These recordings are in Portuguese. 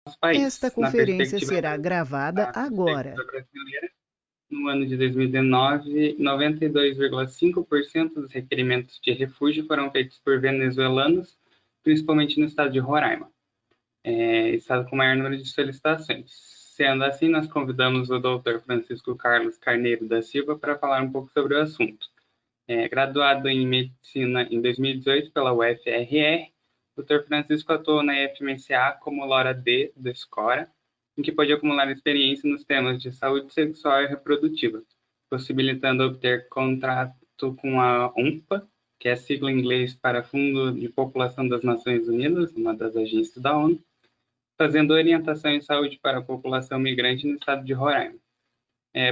Esta país. Na conferência perspectiva será gravada da agora. perspectiva brasileira, no ano de 2019, 92,5% dos requerimentos de refúgio foram feitos por venezuelanos, principalmente no estado de Roraima, estado com maior número de solicitações. Sendo assim, nós convidamos o Dr. Francisco Carlos Carneiro da Silva para falar um pouco sobre o assunto. Graduado em Medicina em 2018 pela UFRR, o Dr. Francisco atuou na FMCA como Lora D do SCORA, em que pôde acumular experiência nos temas de saúde sexual e reprodutiva, possibilitando obter contrato com a UNFPA, que é a sigla em inglês para Fundo de População das Nações Unidas, uma das agências da ONU, fazendo orientação em saúde para a população migrante no estado de Roraima.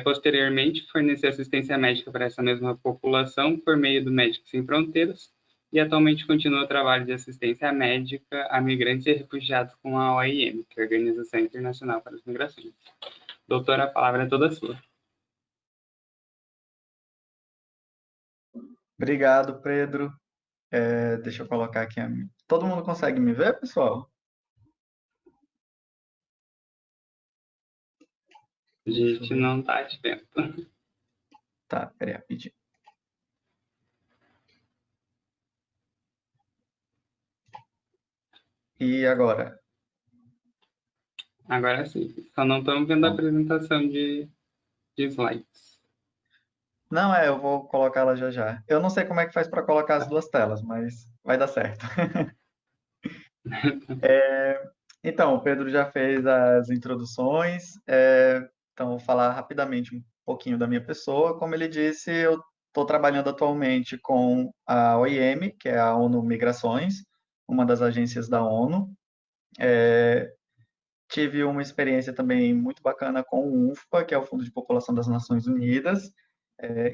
Posteriormente, forneceu assistência médica para essa mesma população por meio do Médicos Sem Fronteiras e atualmente continua o trabalho de assistência médica a migrantes e refugiados com a OIM, que é a Organização Internacional para as Migrações. Doutora, a palavra é toda sua. Obrigado, Pedro. Deixa eu colocar aqui. Todo mundo consegue me ver, pessoal? A gente não está te vendo. Tá, peraí, rapidinho. E agora? Agora sim. Só não estamos vendo a Pronto. apresentação de slides. Não, eu vou colocá-la já já. Eu não sei como é que faz para colocar as duas telas, mas vai dar certo. Então, o Pedro já fez as introduções, então vou falar rapidamente um pouquinho da minha pessoa. Como ele disse, eu estou trabalhando atualmente com a OIM, que é a ONU Migrações, uma das agências da ONU. Tive uma experiência também muito bacana com o UNFPA, que é o Fundo de População das Nações Unidas,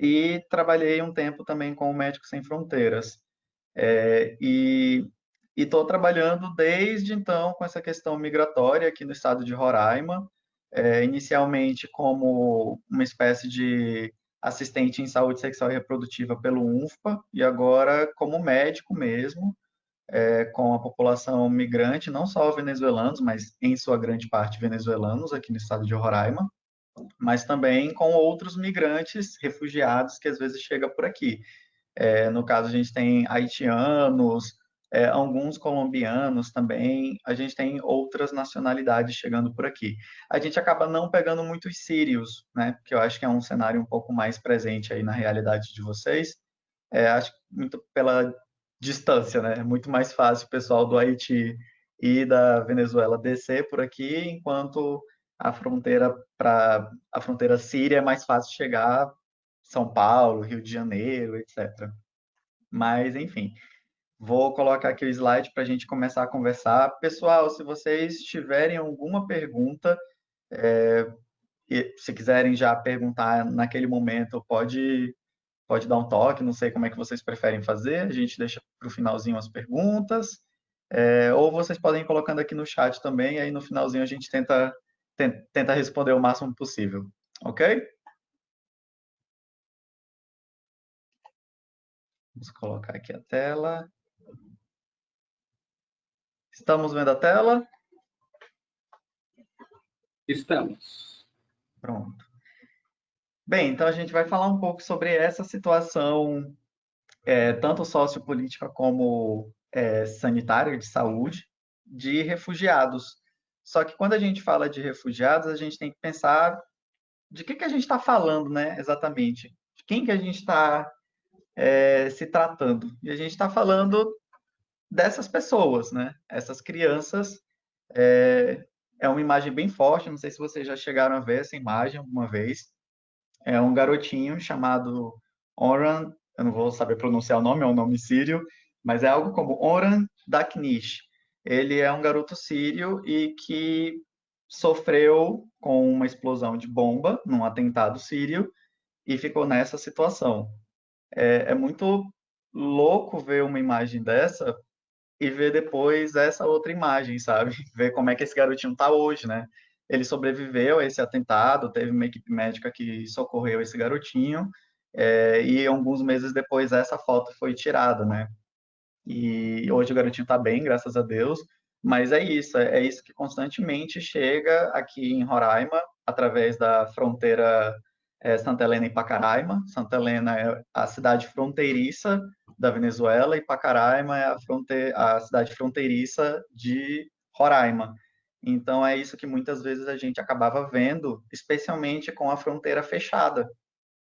e trabalhei um tempo também com o Médicos Sem Fronteiras. E estou trabalhando desde então com essa questão migratória aqui no estado de Roraima, inicialmente como uma espécie de assistente em saúde sexual e reprodutiva pelo UNFPA, e agora como médico mesmo, com a população migrante, não só venezuelanos, mas em sua grande parte venezuelanos aqui no estado de Roraima, mas também com outros migrantes, refugiados que às vezes chegam por aqui. No caso, a gente tem haitianos, alguns colombianos também, a gente tem outras nacionalidades chegando por aqui. A gente acaba não pegando muitos sírios, né? Porque eu acho que é um cenário um pouco mais presente aí na realidade de vocês. Acho que muito pela distância, né? É muito mais fácil o pessoal do Haiti e da Venezuela descer por aqui, enquanto a fronteira síria é mais fácil chegar São Paulo, Rio de Janeiro, etc. Mas, enfim, vou colocar aqui o slide para a gente começar a conversar. Pessoal, se vocês tiverem alguma pergunta, e se quiserem já perguntar naquele momento, pode dar um toque, não sei como é que vocês preferem fazer, a gente deixa para o finalzinho as perguntas, ou vocês podem ir colocando aqui no chat também, aí no finalzinho a gente tenta responder o máximo possível, ok? Vamos colocar aqui a tela. Estamos vendo a tela? Estamos. Pronto. Bem, então a gente vai falar um pouco sobre essa situação, tanto sociopolítica como sanitária, de saúde, de refugiados. Só que quando a gente fala de refugiados, a gente tem que pensar de que a gente está falando, né, exatamente? De quem que a gente está se tratando? E a gente está falando dessas pessoas, né? Essas crianças. É uma imagem bem forte, não sei se vocês já chegaram a ver essa imagem alguma vez. É um garotinho chamado Oran, eu não vou saber pronunciar o nome, é um nome sírio, mas é algo como Oran Daknish. Ele é um garoto sírio e que sofreu com uma explosão de bomba num atentado sírio e ficou nessa situação. É muito louco ver uma imagem dessa e ver depois essa outra imagem, sabe? Ver como é que esse garotinho está hoje, né? Ele sobreviveu a esse atentado, teve uma equipe médica que socorreu esse garotinho, e alguns meses depois essa foto foi tirada, né? E hoje o garotinho está bem, graças a Deus, Mas é isso que constantemente chega aqui em Roraima, através da fronteira Santa Helena e Pacaraima. Santa Helena é a cidade fronteiriça da Venezuela e Pacaraima é a cidade fronteiriça de Roraima. Então é isso que muitas vezes a gente acabava vendo, especialmente com a fronteira fechada,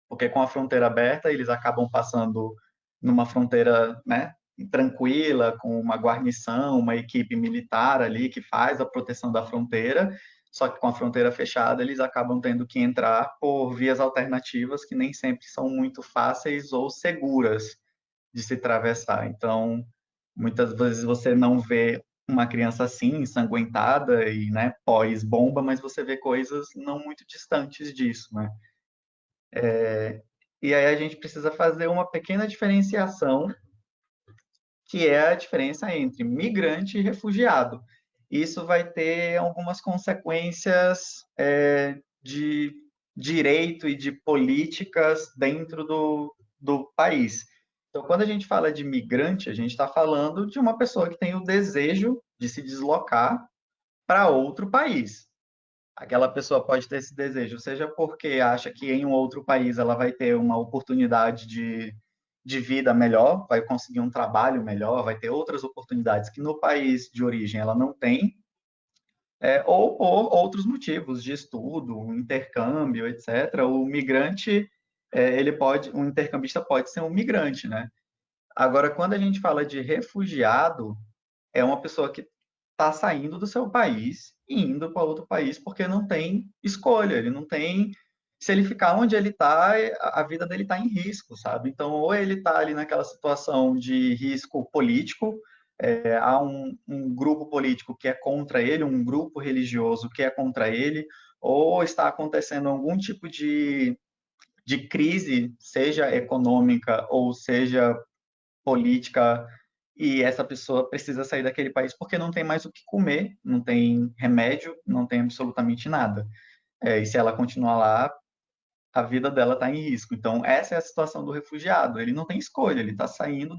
porque com a fronteira aberta eles acabam passando numa fronteira, né, tranquila, com uma guarnição, uma equipe militar ali que faz a proteção da fronteira, só que com a fronteira fechada eles acabam tendo que entrar por vias alternativas que nem sempre são muito fáceis ou seguras de se atravessar. Então, muitas vezes você não vê uma criança assim, ensanguentada e, né, pós-bomba, mas você vê coisas não muito distantes disso, né? E aí a gente precisa fazer uma pequena diferenciação, que é a diferença entre migrante e refugiado. Isso vai ter algumas consequências de direito e de políticas dentro do país. Então, quando a gente fala de migrante, a gente está falando de uma pessoa que tem o desejo de se deslocar para outro país. Aquela pessoa pode ter esse desejo, seja porque acha que em um outro país ela vai ter uma oportunidade de vida melhor, vai conseguir um trabalho melhor, vai ter outras oportunidades que no país de origem ela não tem, ou por outros motivos de estudo, intercâmbio, etc. O migrante, o intercambista pode ser um migrante, né? Agora, quando a gente fala de refugiado, é uma pessoa que está saindo do seu país e indo para outro país porque não tem escolha, ele não tem. Se ele ficar onde ele está, a vida dele está em risco, sabe? Então, ou ele está ali naquela situação de risco político, há um grupo político que é contra ele, um grupo religioso que é contra ele, ou está acontecendo algum tipo de crise, seja econômica ou seja política, e essa pessoa precisa sair daquele país porque não tem mais o que comer, não tem remédio, não tem absolutamente nada. E se ela continuar lá, a vida dela está em risco. Então, essa é a situação do refugiado. Ele não tem escolha, ele está saindo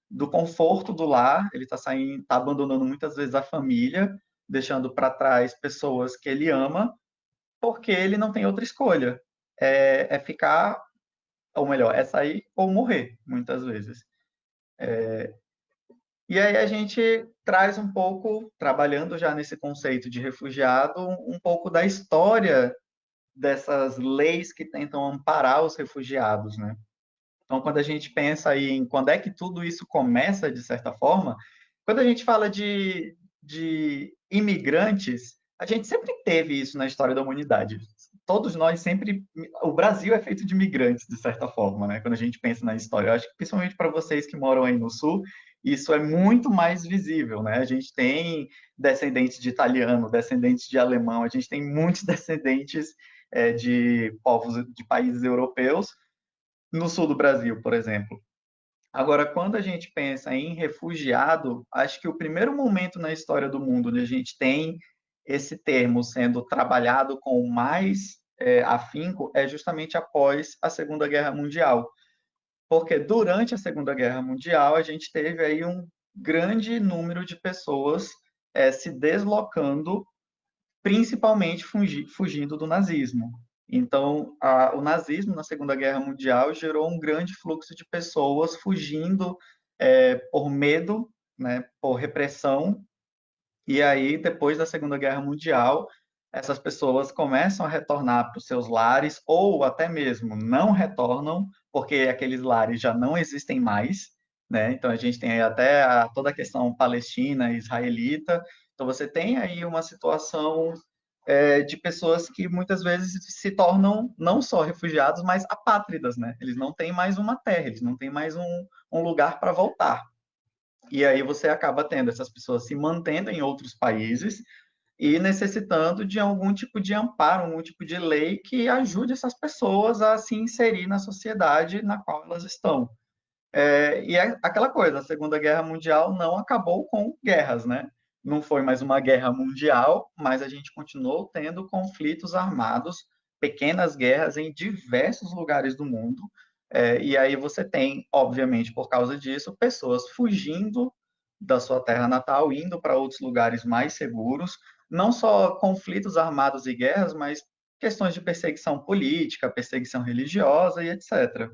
do conforto do lar, ele está saindo, está abandonando muitas vezes a família, deixando para trás pessoas que ele ama, porque ele não tem outra escolha. É ficar, ou melhor, é sair ou morrer, muitas vezes. E aí a gente traz um pouco, trabalhando já nesse conceito de refugiado, um pouco da história dessas leis que tentam amparar os refugiados, né? Então, quando a gente pensa aí em quando é que tudo isso começa, de certa forma, quando a gente fala de imigrantes, a gente sempre teve isso na história da humanidade. Todos nós sempre. O Brasil é feito de imigrantes, de certa forma, né? Quando a gente pensa na história. Eu acho que, principalmente para vocês que moram aí no Sul, isso é muito mais visível, né? A gente tem descendentes de italiano, descendentes de alemão, a gente tem muitos descendentes de povos de países europeus no sul do Brasil, por exemplo. Agora, quando a gente pensa em refugiado, acho que o primeiro momento na história do mundo onde a gente tem esse termo sendo trabalhado com mais afinco é justamente após a Segunda Guerra Mundial. Porque durante a Segunda Guerra Mundial, a gente teve aí um grande número de pessoas se deslocando, principalmente fugindo do nazismo. Então, o nazismo na Segunda Guerra Mundial gerou um grande fluxo de pessoas fugindo por medo, né, por repressão. E aí, depois da Segunda Guerra Mundial, essas pessoas começam a retornar para os seus lares, ou até mesmo não retornam, porque aqueles lares já não existem mais, né? Então, a gente tem aí até toda a questão palestina, israelita. Então, você tem aí uma situação de pessoas que muitas vezes se tornam não só refugiados, mas apátridas, né? Eles não têm mais uma terra, eles não têm mais um lugar para voltar. E aí você acaba tendo essas pessoas se mantendo em outros países e necessitando de algum tipo de amparo, algum tipo de lei que ajude essas pessoas a se inserir na sociedade na qual elas estão. E é aquela coisa, a Segunda Guerra Mundial não acabou com guerras, né? Não foi mais uma guerra mundial, mas a gente continuou tendo conflitos armados, pequenas guerras em diversos lugares do mundo. E aí você tem, obviamente, por causa disso, pessoas fugindo da sua terra natal, indo para outros lugares mais seguros, não só conflitos armados e guerras, mas questões de perseguição política, perseguição religiosa e etc.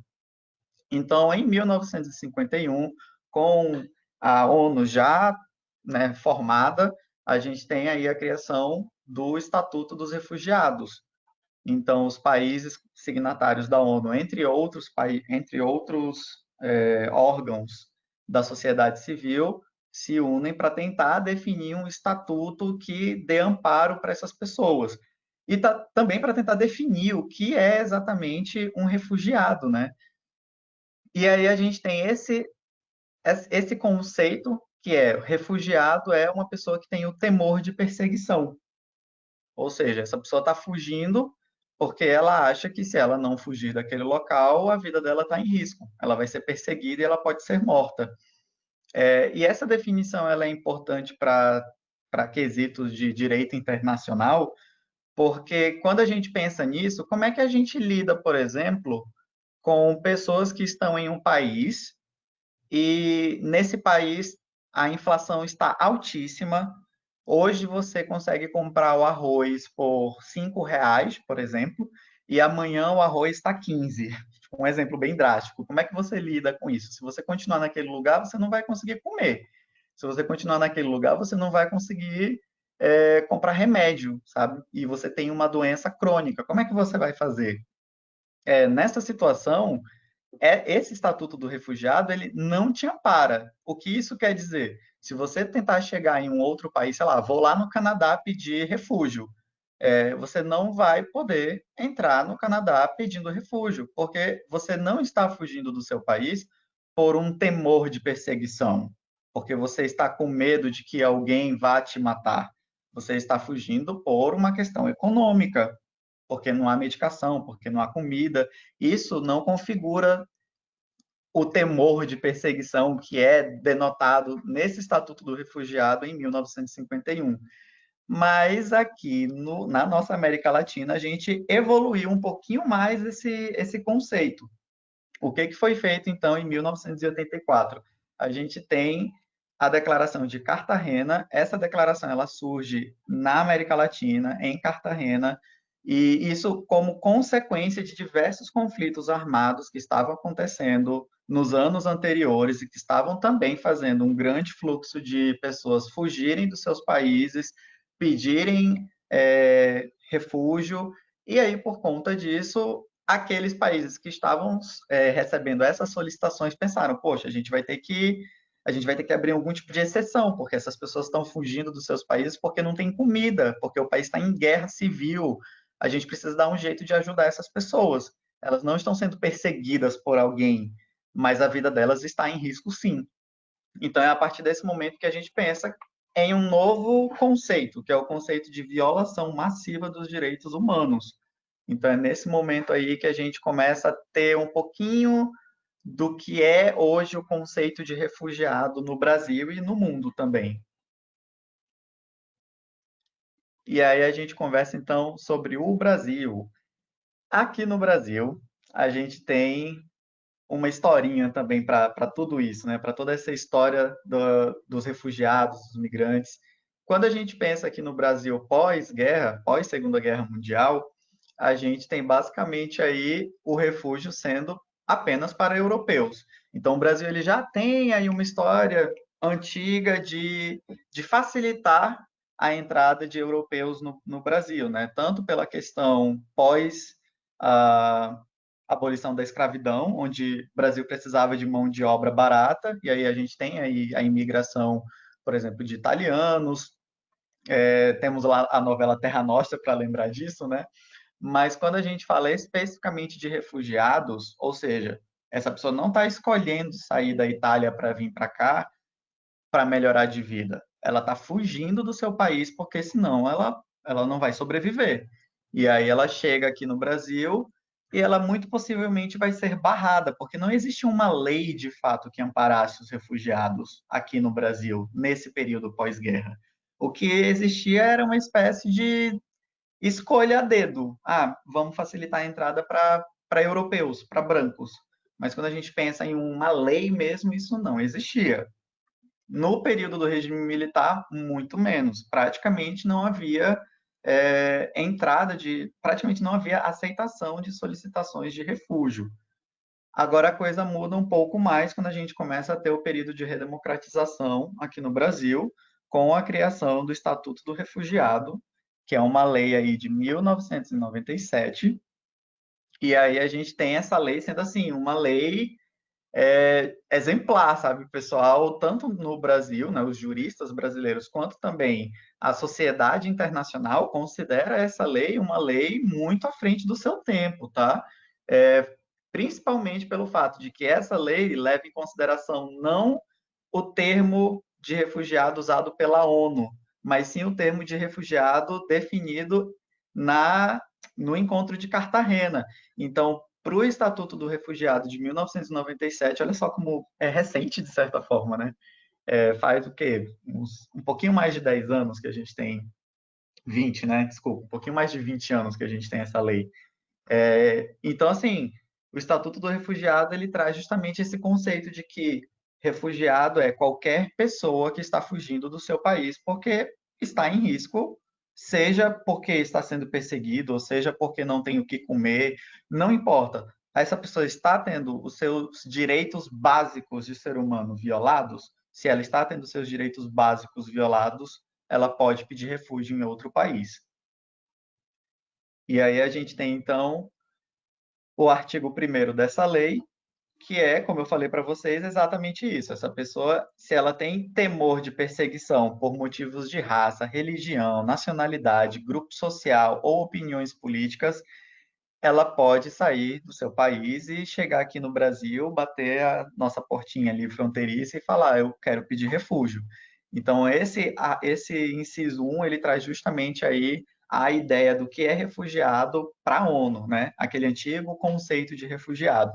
Então, em 1951, com a ONU já, né, formada, a gente tem aí a criação do Estatuto dos Refugiados. Então, os países signatários da ONU, entre outros órgãos da sociedade civil, se unem para tentar definir um estatuto que dê amparo para essas pessoas. E também para tentar definir o que é exatamente um refugiado, né? E aí a gente tem esse conceito que é refugiado é uma pessoa que tem o temor de perseguição. Ou seja, essa pessoa está fugindo porque ela acha que se ela não fugir daquele local, a vida dela está em risco. Ela vai ser perseguida e ela pode ser morta. E essa definição ela é importante para quesitos de direito internacional, porque quando a gente pensa nisso, como é que a gente lida, por exemplo, com pessoas que estão em um país e nesse país a inflação está altíssima. Hoje você consegue comprar o arroz por R$ 5, por exemplo, e amanhã o arroz está 15. Um exemplo bem drástico. Como é que você lida com isso? Se você continuar naquele lugar, você não vai conseguir comer. Se você continuar naquele lugar, você não vai conseguir comprar remédio, sabe? E você tem uma doença crônica. Como é que você vai fazer? Nessa situação, esse Estatuto do Refugiado, ele não te ampara. O que isso quer dizer? Se você tentar chegar em um outro país, sei lá, vou lá no Canadá pedir refúgio, você não vai poder entrar no Canadá pedindo refúgio, porque você não está fugindo do seu país por um temor de perseguição, porque você está com medo de que alguém vá te matar. Você está fugindo por uma questão econômica, porque não há medicação, porque não há comida. Isso não configura o temor de perseguição que é denotado nesse Estatuto do Refugiado em 1951. Mas aqui na nossa América Latina, a gente evoluiu um pouquinho mais esse conceito. O que foi feito, então, em 1984? A gente tem a Declaração de Cartagena. Essa declaração ela surge na América Latina, em Cartagena, e isso como consequência de diversos conflitos armados que estavam acontecendo nos anos anteriores e que estavam também fazendo um grande fluxo de pessoas fugirem dos seus países, pedirem refúgio, e aí, por conta disso, aqueles países que estavam recebendo essas solicitações pensaram, poxa, a gente vai ter que abrir algum tipo de exceção, porque essas pessoas estão fugindo dos seus países porque não tem comida, porque o país está em guerra civil. A gente precisa dar um jeito de ajudar essas pessoas. Elas não estão sendo perseguidas por alguém, mas a vida delas está em risco, sim. Então, é a partir desse momento que a gente pensa em um novo conceito, que é o conceito de violação massiva dos direitos humanos. Então, é nesse momento aí que a gente começa a ter um pouquinho do que é hoje o conceito de refugiado no Brasil e no mundo também. E aí a gente conversa então sobre o Brasil. Aqui no Brasil, a gente tem uma historinha também para tudo isso, né? Para toda essa história dos refugiados, dos migrantes. Quando a gente pensa aqui no Brasil pós-guerra, pós-Segunda Guerra Mundial, a gente tem basicamente aí o refúgio sendo apenas para europeus. Então, o Brasil ele já tem aí uma história antiga de facilitar a entrada de europeus no Brasil, né? Tanto pela questão pós a abolição da escravidão, onde o Brasil precisava de mão de obra barata, e aí a gente tem aí a imigração, por exemplo, de italianos, temos lá a novela Terra Nostra para lembrar disso, né? Mas quando a gente fala especificamente de refugiados, ou seja, essa pessoa não está escolhendo sair da Itália para vir para cá para melhorar de vida. Ela está fugindo do seu país porque senão ela não vai sobreviver. E aí ela chega aqui no Brasil e ela muito possivelmente vai ser barrada, porque não existe uma lei de fato que amparasse os refugiados aqui no Brasil, nesse período pós-guerra. O que existia era uma espécie de escolha a dedo. Ah, vamos facilitar a entrada para europeus, para brancos. Mas quando a gente pensa em uma lei mesmo, isso não existia. No período do regime militar, muito menos. Praticamente não havia praticamente não havia aceitação de solicitações de refúgio. Agora a coisa muda um pouco mais quando a gente começa a ter o período de redemocratização aqui no Brasil, com a criação do Estatuto do Refugiado, que é uma lei aí de 1997. E aí a gente tem essa lei sendo assim, uma lei exemplar, sabe, pessoal, tanto no Brasil, né, os juristas brasileiros, quanto também a sociedade internacional considera essa lei uma lei muito à frente do seu tempo, tá? Principalmente pelo fato de que essa lei leva em consideração não o termo de refugiado usado pela ONU, mas sim o termo de refugiado definido na no encontro de Cartagena. Então, para o Estatuto do Refugiado de 1997, olha só como é recente, de certa forma, né? Faz o quê? Um pouquinho mais de 10 anos que a gente tem, 20, né? Desculpa, um pouquinho mais de 20 anos que a gente tem essa lei. Então, assim, o Estatuto do Refugiado, ele traz justamente esse conceito de que refugiado é qualquer pessoa que está fugindo do seu país porque está em risco, seja porque está sendo perseguido, ou seja porque não tem o que comer, não importa. Essa pessoa está tendo os seus direitos básicos de ser humano violados. Se ela está tendo seus direitos básicos violados, ela pode pedir refúgio em outro país. E aí a gente tem, então, o artigo 1º dessa lei, que é, como eu falei para vocês, exatamente isso. Essa pessoa, se ela tem temor de perseguição por motivos de raça, religião, nacionalidade, grupo social ou opiniões políticas, ela pode sair do seu país e chegar aqui no Brasil, bater a nossa portinha ali fronteiriça e falar, eu quero pedir refúgio. Então, esse inciso 1, ele traz justamente aí a ideia do que é refugiado para a ONU, né? Aquele antigo conceito de refugiado.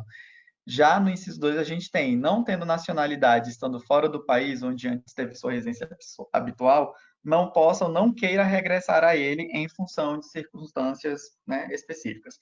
Já no inciso 2, a gente tem, não tendo nacionalidade, estando fora do país onde antes teve sua residência habitual, não possa ou não queira regressar a ele em função de circunstâncias, né, específicas.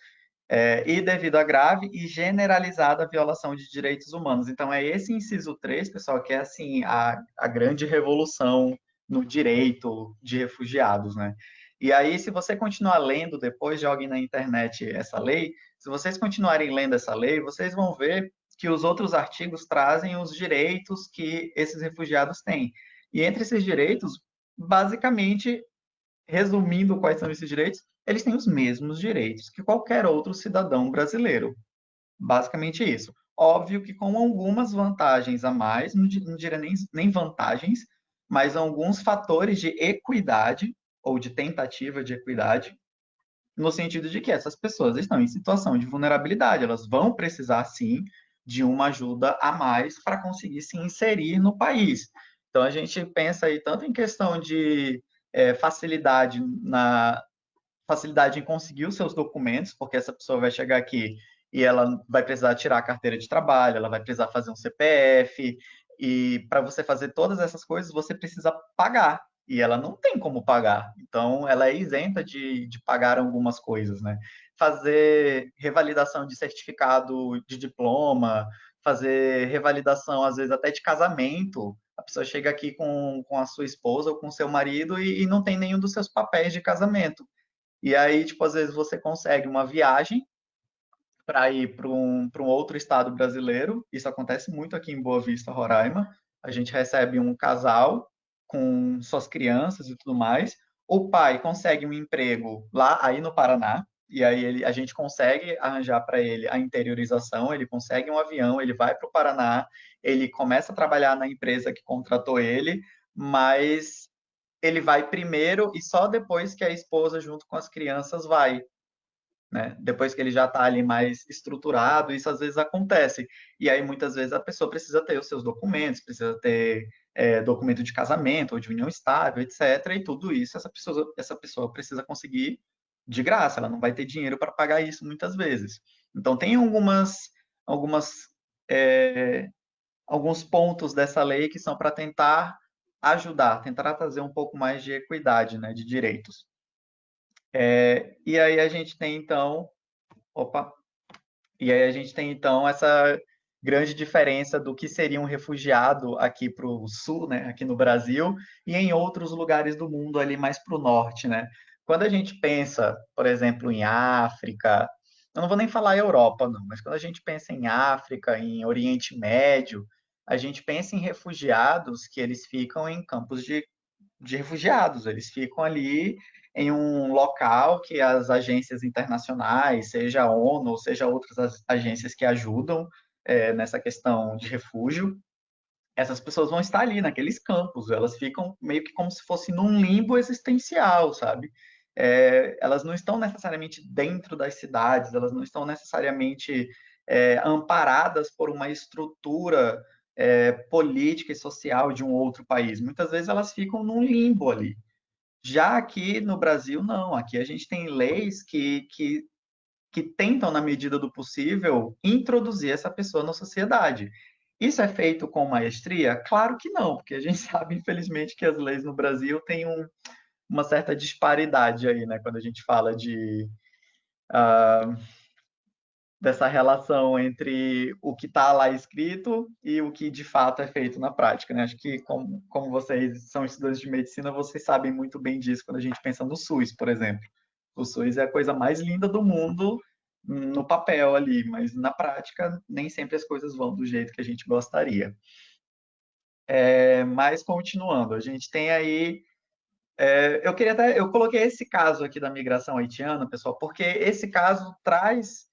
E devido à grave e generalizada violação de direitos humanos. Então, é esse inciso 3, pessoal, que é assim a grande revolução no direito de refugiados, né? E aí, se você continuar lendo depois, joguem na internet essa lei, se vocês continuarem lendo essa lei, vocês vão ver que os outros artigos trazem os direitos que esses refugiados têm. E entre esses direitos, basicamente, resumindo quais são esses direitos, eles têm os mesmos direitos que qualquer outro cidadão brasileiro. Basicamente isso. Óbvio que com algumas vantagens a mais, não diria nem vantagens, mas alguns fatores de equidade ou de tentativa de equidade, no sentido de que essas pessoas estão em situação de vulnerabilidade, elas vão precisar sim de uma ajuda a mais para conseguir se inserir no país. Então a gente pensa aí tanto em questão de facilidade facilidade em conseguir os seus documentos, porque essa pessoa vai chegar aqui e ela vai precisar tirar a carteira de trabalho, ela vai precisar fazer um CPF, e para você fazer todas essas coisas, você precisa pagar. E ela não tem como pagar. Então, ela é isenta de pagar algumas coisas, né? Fazer revalidação de certificado de diploma, fazer revalidação, às vezes, até de casamento. A pessoa chega aqui com a sua esposa ou com o seu marido e não tem nenhum dos seus papéis de casamento. E aí, tipo, às vezes você consegue uma viagem para ir para um outro estado brasileiro. Isso acontece muito aqui em Boa Vista, Roraima. A gente recebe um casal com suas crianças e tudo mais. O pai consegue um emprego lá aí no Paraná. E aí a gente consegue arranjar para ele a interiorização, ele consegue um avião, ele vai para o Paraná, ele começa a trabalhar na empresa que contratou ele, mas ele vai primeiro e só depois que a esposa, junto com as crianças, vai. Né? Depois que ele já está ali mais estruturado, isso às vezes acontece. E aí, muitas vezes, a pessoa precisa ter os seus documentos, precisa ter documento de casamento ou de união estável, etc. E tudo isso essa pessoa precisa conseguir de graça, ela não vai ter dinheiro para pagar isso muitas vezes. Então, tem algumas, é, alguns pontos dessa lei que são para tentar ajudar, tentar trazer um pouco mais de equidade, né, de direitos. E aí a gente tem então, opa, e aí a gente tem então grande diferença do que seria um refugiado aqui para o sul, né, aqui no Brasil, e em outros lugares do mundo ali mais para o norte, né? Quando a gente pensa, por exemplo, em África, eu não vou nem falar Europa, não, mas quando a gente pensa em África, em Oriente Médio, a gente pensa em refugiados que eles ficam em campos de refugiados, eles ficam ali em um local que as agências internacionais, seja a ONU, ou seja outras agências que ajudam nessa questão de refúgio, essas pessoas vão estar ali naqueles campos, elas ficam meio que como se fosse num limbo existencial, sabe? Elas não estão necessariamente dentro das cidades, elas não estão necessariamente amparadas por uma estrutura política e social de um outro país. Muitas vezes elas ficam num limbo ali. Já aqui no Brasil, não. Aqui a gente tem leis que tentam, na medida do possível, introduzir essa pessoa na sociedade. Isso é feito com maestria? Claro que não, porque a gente sabe, infelizmente, que as leis no Brasil têm uma certa disparidade aí, né? Quando a gente fala dessa relação entre o que está lá escrito e o que de fato é feito na prática, né? Acho que, como vocês são estudantes de medicina, vocês sabem muito bem disso quando a gente pensa no SUS, por exemplo. O SUS é a coisa mais linda do mundo no papel ali, mas na prática nem sempre as coisas vão do jeito que a gente gostaria. Mas continuando, a gente tem aí. Eu coloquei esse caso aqui da migração haitiana, pessoal, porque esse caso traz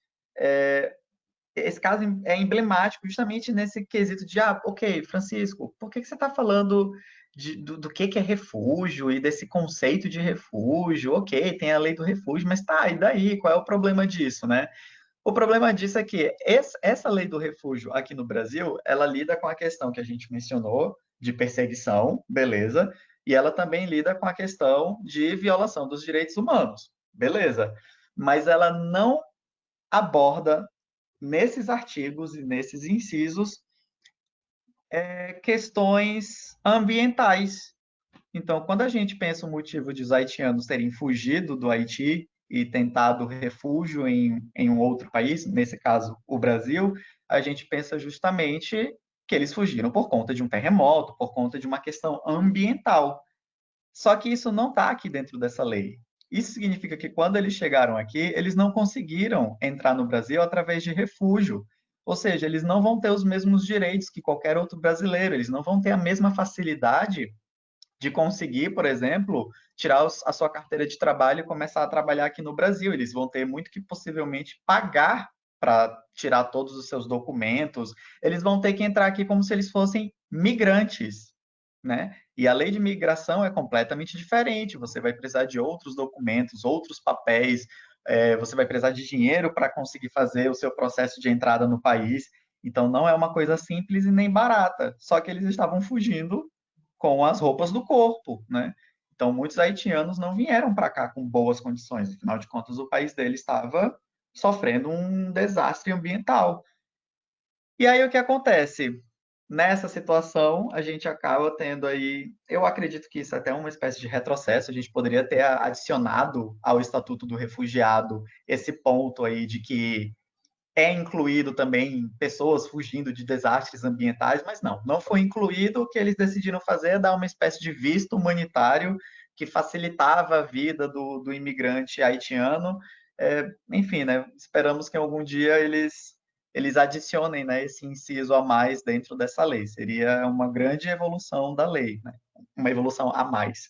esse caso é emblemático justamente nesse quesito de, ok, Francisco, por que você está falando do que é refúgio e desse conceito de refúgio? Ok, tem a lei do refúgio, mas tá, e daí? Qual é o problema disso, né? O problema disso é que essa lei do refúgio aqui no Brasil, ela lida com a questão que a gente mencionou de perseguição, beleza, e ela também lida com a questão de violação dos direitos humanos, beleza, mas ela não aborda nesses artigos e nesses incisos questões ambientais. Então, quando a gente pensa o motivo de os haitianos terem fugido do Haiti e tentado refúgio em um outro país, nesse caso o Brasil, a gente pensa justamente que eles fugiram por conta de um terremoto, por conta de uma questão ambiental. Só que isso não está aqui dentro dessa lei. Isso significa que quando eles chegaram aqui, eles não conseguiram entrar no Brasil através de refúgio. Ou seja, eles não vão ter os mesmos direitos que qualquer outro brasileiro, eles não vão ter a mesma facilidade de conseguir, por exemplo, tirar a sua carteira de trabalho e começar a trabalhar aqui no Brasil. Eles vão ter muito que possivelmente pagar para tirar todos os seus documentos. Eles vão ter que entrar aqui como se eles fossem migrantes, né? E a lei de migração é completamente diferente. Você vai precisar de outros documentos, outros papéis, você vai precisar de dinheiro para conseguir fazer o seu processo de entrada no país. Então, não é uma coisa simples e nem barata. Só que eles estavam fugindo com as roupas do corpo, né? Então, muitos haitianos não vieram para cá com boas condições. Afinal de contas, o país deles estava sofrendo um desastre ambiental. E aí, o que acontece? Nessa situação, a gente acaba tendo aí, eu acredito que isso é até uma espécie de retrocesso, a gente poderia ter adicionado ao Estatuto do Refugiado esse ponto aí de que é incluído também pessoas fugindo de desastres ambientais, mas não foi incluído. O que eles decidiram fazer é dar uma espécie de visto humanitário que facilitava a vida do imigrante haitiano. Enfim, né, esperamos que algum dia eles adicionem, né, esse inciso a mais dentro dessa lei. Seria uma grande evolução da lei, né? Uma evolução a mais.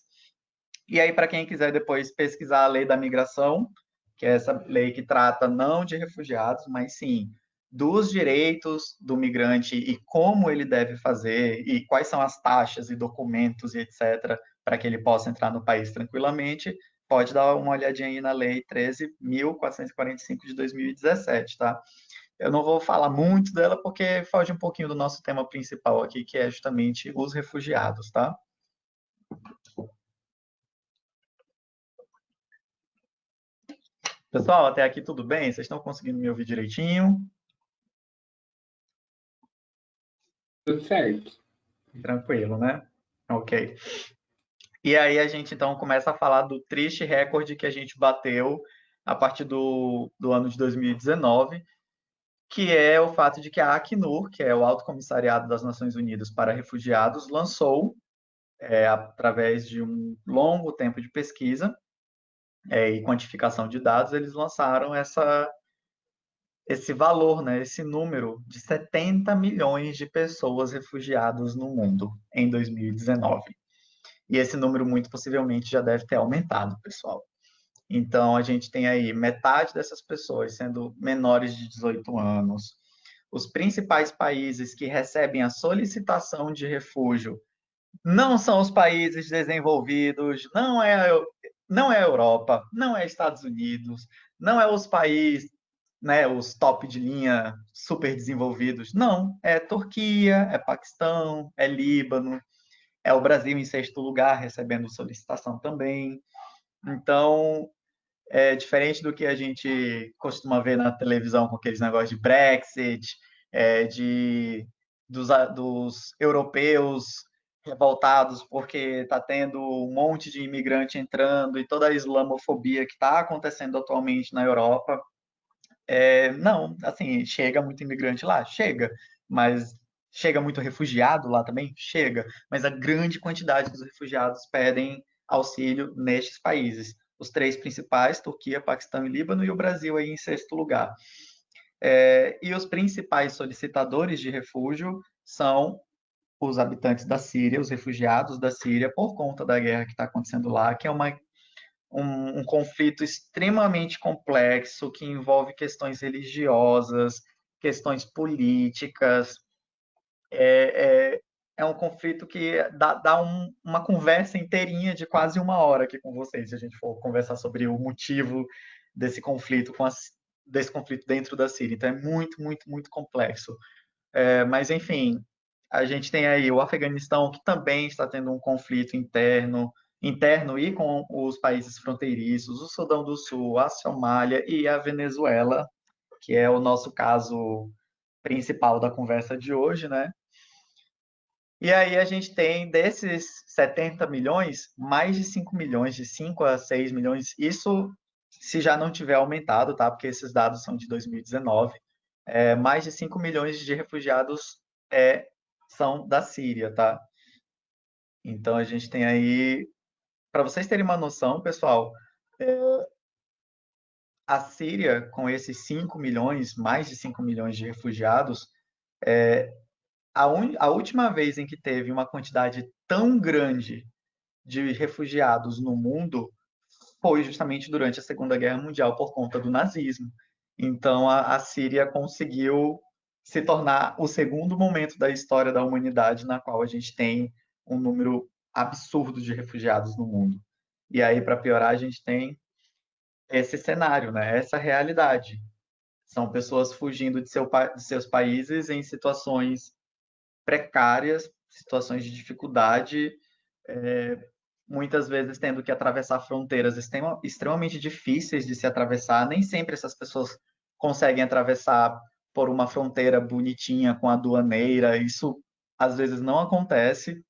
E aí, para quem quiser depois pesquisar a lei da migração, que é essa lei que trata não de refugiados, mas sim dos direitos do migrante e como ele deve fazer e quais são as taxas e documentos e etc, para que ele possa entrar no país tranquilamente, pode dar uma olhadinha aí na lei 13.445 de 2017, tá? Eu não vou falar muito dela porque foge um pouquinho do nosso tema principal aqui, que é justamente os refugiados, tá? Pessoal, até aqui tudo bem? Vocês estão conseguindo me ouvir direitinho? Tudo certo. Tranquilo, né? Ok. E aí a gente então começa a falar do triste recorde que a gente bateu a partir do ano de 2019, que é o fato de que a Acnur, que é o Alto Comissariado das Nações Unidas para Refugiados, lançou, através de um longo tempo de pesquisa, e quantificação de dados, eles lançaram esse valor, né, esse número de 70 milhões de pessoas refugiadas no mundo em 2019. E esse número muito possivelmente já deve ter aumentado, pessoal. Então, a gente tem aí metade dessas pessoas sendo menores de 18 anos. Os principais países que recebem a solicitação de refúgio não são os países desenvolvidos, não é a Europa, não é Estados Unidos, não é os países, né, os top de linha super desenvolvidos. Não, é Turquia, é Paquistão, é Líbano, é o Brasil em sexto lugar recebendo solicitação também. Então, é diferente do que a gente costuma ver na televisão com aqueles negócios de Brexit, dos europeus revoltados porque está tendo um monte de imigrante entrando e toda a islamofobia que está acontecendo atualmente na Europa. Não, assim, chega muito imigrante lá? Chega, mas chega muito refugiado lá também? Chega, mas a grande quantidade dos refugiados pedem auxílio nestes países. Os três principais, Turquia, Paquistão e Líbano, e o Brasil aí em sexto lugar. E os principais solicitadores de refúgio são os habitantes da Síria, os refugiados da Síria, por conta da guerra que está acontecendo lá, que é um conflito extremamente complexo que envolve questões religiosas, questões políticas. É, é, é um conflito que dá uma conversa inteirinha de quase uma hora aqui com vocês, se a gente for conversar sobre o motivo desse conflito desse conflito dentro da Síria. Então é muito, muito, muito complexo. Mas, enfim, a gente tem aí o Afeganistão, que também está tendo um conflito interno e com os países fronteiriços, o Sudão do Sul, a Somália e a Venezuela, que é o nosso caso principal da conversa de hoje, né? E aí a gente tem desses 70 milhões, mais de 5 milhões, de 5 a 6 milhões, isso se já não tiver aumentado, tá? Porque esses dados são de 2019. Mais de 5 milhões de refugiados é, são da Síria, tá? Então a gente tem aí, para vocês terem uma noção, pessoal, a Síria, com esses 5 milhões, mais de 5 milhões de refugiados, a última vez em que teve uma quantidade tão grande de refugiados no mundo foi justamente durante a Segunda Guerra Mundial por conta do nazismo. Então a Síria conseguiu se tornar o segundo momento da história da humanidade na qual a gente tem um número absurdo de refugiados no mundo. E aí, para piorar, a gente tem esse cenário, né? Essa realidade. São pessoas fugindo de seus países em situações precárias, situações de dificuldade, muitas vezes tendo que atravessar fronteiras extremamente difíceis de se atravessar. Nem sempre essas pessoas conseguem atravessar por uma fronteira bonitinha com a aduaneira. Isso às vezes não acontece,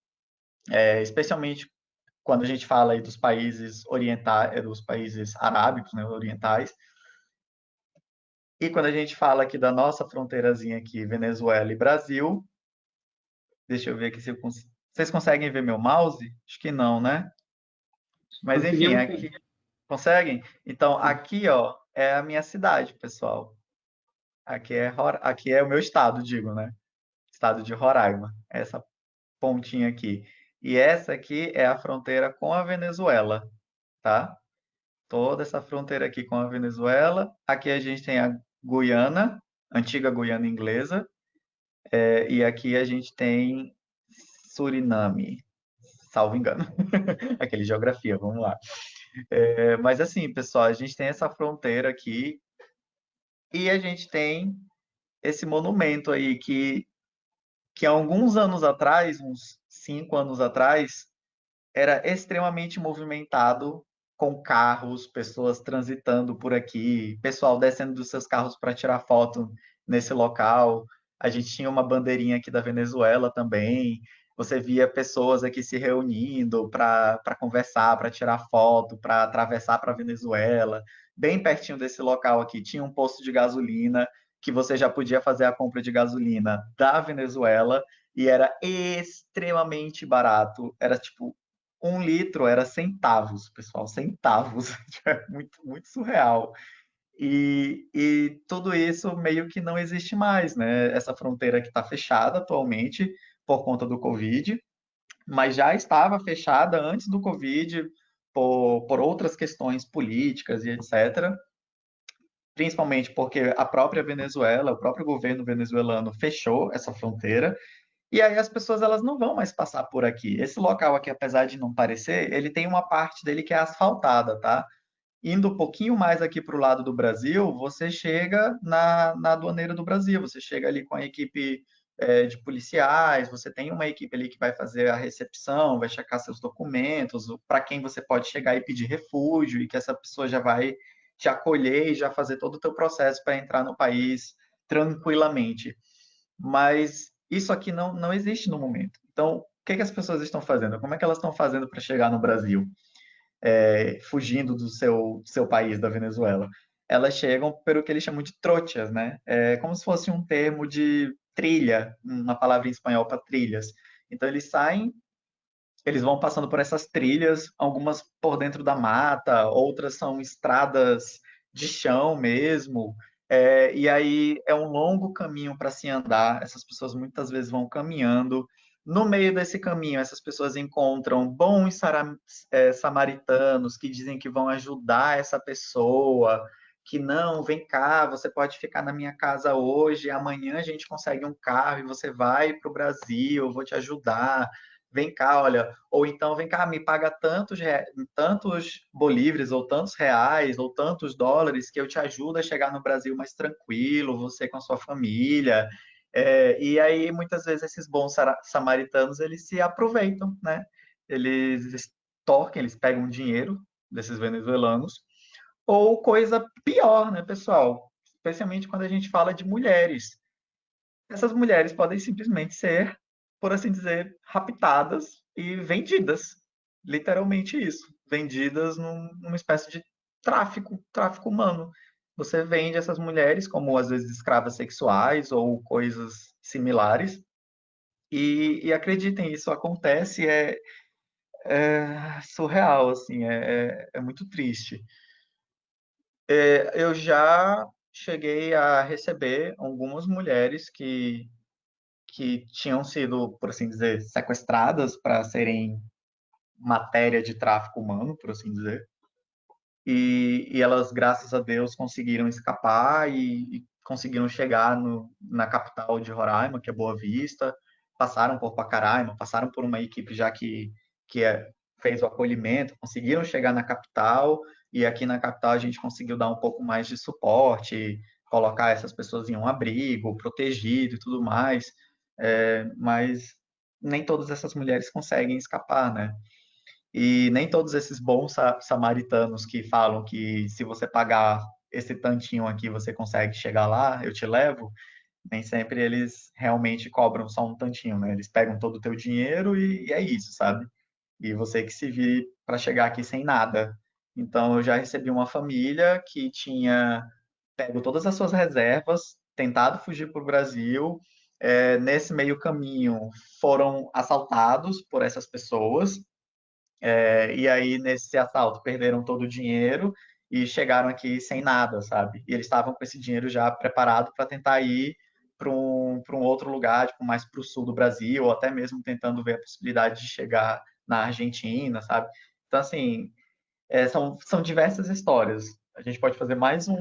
especialmente quando a gente fala aí dos países orientais, dos países arábicos, né, orientais. E quando a gente fala aqui da nossa fronteirazinha aqui, Venezuela e Brasil, deixa eu ver aqui se vocês conseguem ver meu mouse? Acho que não, né? Mas enfim, Conseguimos sim. aqui conseguem? Então, aqui, ó, é a minha cidade, pessoal. Aqui é o meu estado, digo, né? Estado de Roraima. Essa pontinha aqui. E essa aqui é a fronteira com a Venezuela, tá? Toda essa fronteira aqui com a Venezuela. Aqui a gente tem a Guiana, antiga Guiana inglesa, e aqui a gente tem Suriname, salvo engano. Aquele geografia, vamos lá. Mas assim, pessoal, a gente tem essa fronteira aqui e a gente tem esse monumento aí que há alguns anos atrás, uns 5 anos atrás, era extremamente movimentado com carros, pessoas transitando por aqui, pessoal descendo dos seus carros para tirar foto nesse local. A gente tinha uma bandeirinha aqui da Venezuela também. Você via pessoas aqui se reunindo para conversar, para tirar foto, para atravessar para a Venezuela. Bem pertinho desse local aqui tinha um posto de gasolina que você já podia fazer a compra de gasolina da Venezuela e era extremamente barato. Era tipo, 1 litro era centavos, pessoal, centavos. É muito, muito surreal. E tudo isso meio que não existe mais, né? Essa fronteira que está fechada atualmente por conta do Covid, mas já estava fechada antes do Covid por outras questões políticas e etc. Principalmente porque a própria Venezuela, o próprio governo venezuelano fechou essa fronteira, e aí as pessoas elas não vão mais passar por aqui. Esse local aqui, apesar de não parecer, ele tem uma parte dele que é asfaltada, tá? Indo um pouquinho mais aqui para o lado do Brasil, você chega na aduaneira do Brasil, você chega ali com a equipe de policiais, você tem uma equipe ali que vai fazer a recepção, vai checar seus documentos, para quem você pode chegar e pedir refúgio, e que essa pessoa já vai te acolher e já fazer todo o teu processo para entrar no país tranquilamente. Mas isso aqui não existe no momento. Então, o que, que as pessoas estão fazendo? Como é que elas estão fazendo para chegar no Brasil? Fugindo do seu país, da Venezuela. Elas chegam pelo que eles chamam de trochas, né? É como se fosse um termo de trilha, uma palavra em espanhol para trilhas. Então eles saem, eles vão passando por essas trilhas, algumas por dentro da mata, outras são estradas de chão mesmo. E aí é um longo caminho para se andar. Essas pessoas muitas vezes vão caminhando. No meio desse caminho, essas pessoas encontram bons samaritanos que dizem que vão ajudar essa pessoa, que não, vem cá, você pode ficar na minha casa hoje, amanhã a gente consegue um carro e você vai para o Brasil, eu vou te ajudar. Vem cá, olha, ou então vem cá, me paga tantos bolívares, ou tantos reais, ou tantos dólares, que eu te ajudo a chegar no Brasil mais tranquilo, você com a sua família. E aí, muitas vezes, esses bons samaritanos, eles se aproveitam, né? Eles extorquem, eles pegam dinheiro desses venezuelanos, ou coisa pior, né, pessoal? Especialmente quando a gente fala de mulheres. Essas mulheres podem simplesmente ser, por assim dizer, raptadas e vendidas. Literalmente isso. Vendidas numa espécie de tráfico humano. Você vende essas mulheres como, às vezes, escravas sexuais ou coisas similares. E acreditem, isso acontece, é surreal, assim, é muito triste. Eu já cheguei a receber algumas mulheres que tinham sido, por assim dizer, sequestradas para serem matéria de tráfico humano, por assim dizer. E elas, graças a Deus, conseguiram escapar e conseguiram chegar na capital de Roraima, que é Boa Vista, passaram por Pacaraima, passaram por uma equipe já que fez o acolhimento, conseguiram chegar na capital, e aqui na capital a gente conseguiu dar um pouco mais de suporte, colocar essas pessoas em um abrigo, protegido e tudo mais, mas nem todas essas mulheres conseguem escapar, né? E nem todos esses bons samaritanos que falam que se você pagar esse tantinho aqui você consegue chegar lá, eu te levo, nem sempre eles realmente cobram só um tantinho, né? Eles pegam todo o teu dinheiro e é isso, sabe? E você que se vire para chegar aqui sem nada. Então eu já recebi uma família que tinha pego todas as suas reservas, tentado fugir para o Brasil. Nesse meio caminho foram assaltados por essas pessoas, e aí, nesse assalto, perderam todo o dinheiro e chegaram aqui sem nada, sabe? E eles estavam com esse dinheiro já preparado para tentar ir para um outro lugar, tipo, mais para o sul do Brasil, ou até mesmo tentando ver a possibilidade de chegar na Argentina, sabe? Então, assim, são diversas histórias. A gente pode fazer mais um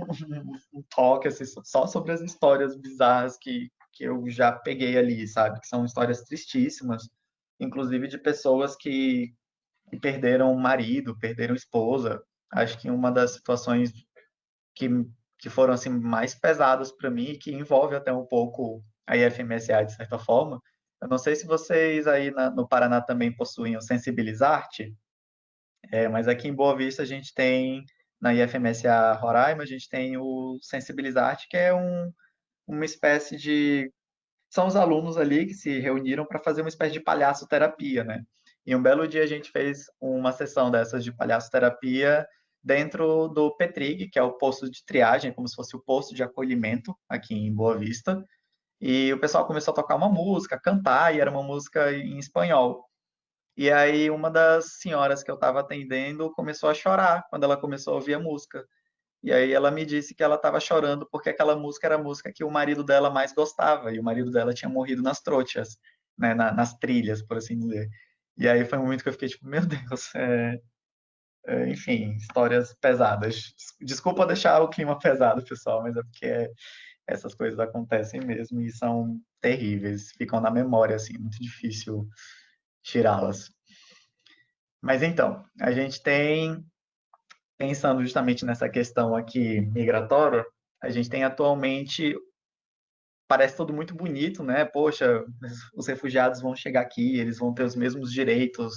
talk assim, só sobre as histórias bizarras que eu já peguei ali, sabe? Que são histórias tristíssimas, inclusive de pessoas que perderam marido, perderam esposa. Acho que uma das situações que, que foram assim mais pesadas para mim, que envolve até um pouco a IFMSA de certa forma. Eu não sei se vocês aí no Paraná também possuem o Sensibilizarte, mas aqui em Boa Vista a gente tem, na IFMSA Roraima, a gente tem o Sensibilizarte, que é uma espécie de são os alunos ali que se reuniram para fazer uma espécie de palhaço-terapia, né? E um belo dia a gente fez uma sessão dessas de palhaço-terapia dentro do Petrig, que é o posto de triagem, como se fosse o posto de acolhimento aqui em Boa Vista. E o pessoal começou a tocar uma música, cantar, e era uma música em espanhol. E aí uma das senhoras que eu estava atendendo começou a chorar quando ela começou a ouvir a música. E aí ela me disse que ela estava chorando porque aquela música era a música que o marido dela mais gostava, e o marido dela tinha morrido nas trochas, né, nas trilhas, por assim dizer. E aí foi um momento que eu fiquei tipo, meu Deus, enfim, histórias pesadas. Desculpa deixar o clima pesado, pessoal, mas é porque essas coisas acontecem mesmo e são terríveis, ficam na memória, assim, muito difícil tirá-las. Mas então, a gente tem, pensando justamente nessa questão aqui migratória, a gente tem atualmente, parece tudo muito bonito, né? Poxa, os refugiados vão chegar aqui, eles vão ter os mesmos direitos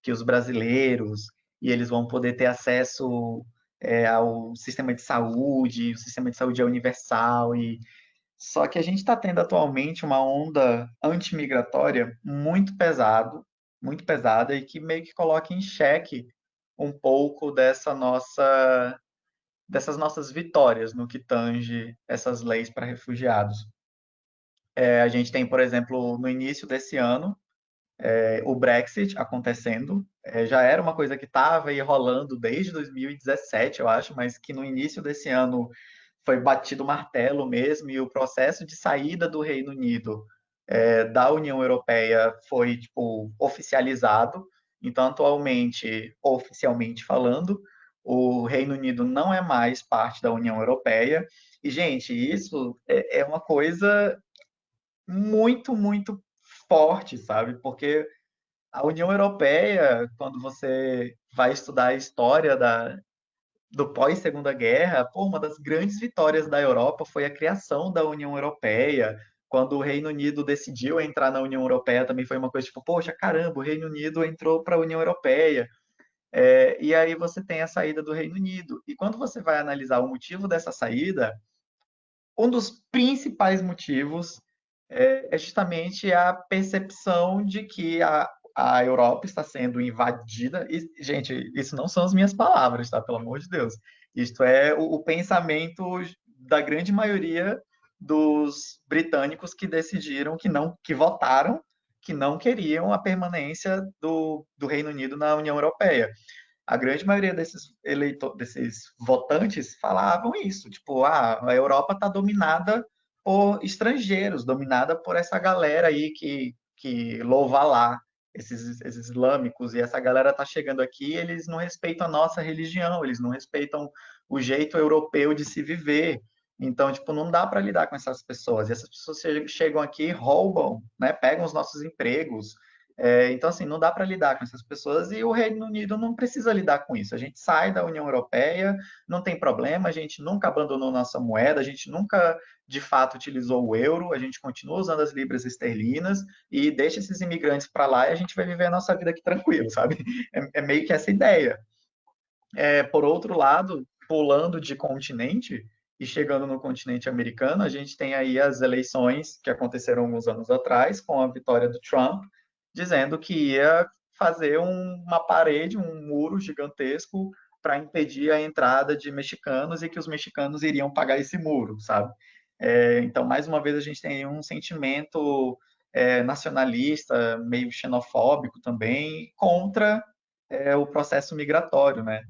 que os brasileiros, e eles vão poder ter acesso ao sistema de saúde, o sistema de saúde é universal, e só que a gente está tendo atualmente uma onda antimigratória muito pesada, e que meio que coloca em xeque um pouco dessas nossas vitórias no que tange essas leis para refugiados. A gente tem, por exemplo, no início desse ano, o Brexit acontecendo. Já era uma coisa que estava aí rolando desde 2017, eu acho, mas que no início desse ano foi batido o martelo mesmo, e o processo de saída do Reino Unido da União Europeia foi tipo oficializado. Então, atualmente, oficialmente falando, o Reino Unido não é mais parte da União Europeia. E, gente, isso é uma coisa muito, muito forte, sabe? Porque a União Europeia, quando você vai estudar a história do pós-Segunda Guerra, pô, uma das grandes vitórias da Europa foi a criação da União Europeia. Quando o Reino Unido decidiu entrar na União Europeia, também foi uma coisa tipo, poxa, caramba, o Reino Unido entrou para a União Europeia. E aí você tem a saída do Reino Unido. E quando você vai analisar o motivo dessa saída, um dos principais motivos é justamente a percepção de que a Europa está sendo invadida. E, gente, isso não são as minhas palavras, tá? Pelo amor de Deus. Isto é o pensamento da grande maioria dos britânicos que decidiram que não, que votaram que não queriam a permanência do Reino Unido na União Europeia. A grande maioria desses votantes falavam isso, tipo, a Europa está dominada por estrangeiros, dominada por essa galera aí que louva lá, esses islâmicos, e essa galera está chegando aqui, eles não respeitam a nossa religião, eles não respeitam o jeito europeu de se viver. Então, tipo, não dá para lidar com essas pessoas. E essas pessoas chegam aqui, roubam, né, pegam os nossos empregos, então, assim, não dá para lidar com essas pessoas e o Reino Unido não precisa lidar com isso. A gente sai da União Europeia, não tem problema, a gente nunca abandonou nossa moeda, a gente nunca de fato utilizou o euro, a gente continua usando as libras esterlinas e deixa esses imigrantes para lá e a gente vai viver a nossa vida aqui tranquilo, sabe? É meio que essa ideia. Por outro lado, pulando de continente e chegando no continente americano, a gente tem aí as eleições que aconteceram alguns anos atrás, com a vitória do Trump, dizendo que ia fazer uma parede, um muro gigantesco para impedir a entrada de mexicanos e que os mexicanos iriam pagar esse muro, sabe? Então, mais uma vez, a gente tem um sentimento nacionalista, meio xenofóbico também, contra o processo migratório, né?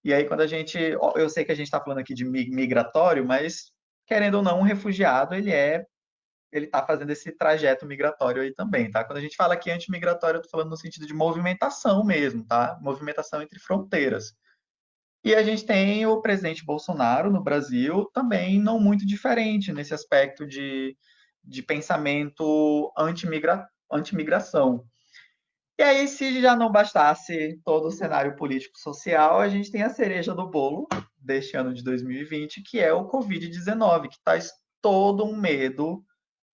E aí, quando a gente. Eu sei que a gente está falando aqui de migratório, mas, querendo ou não, um refugiado, ele está fazendo esse trajeto migratório aí também, tá? Quando a gente fala aqui antimigratório, eu estou falando no sentido de movimentação mesmo, tá? Movimentação entre fronteiras. E a gente tem o presidente Bolsonaro no Brasil, também não muito diferente nesse aspecto de pensamento antimigração. E aí, se já não bastasse todo o cenário político-social, a gente tem a cereja do bolo deste ano de 2020, que é o Covid-19, que traz todo um medo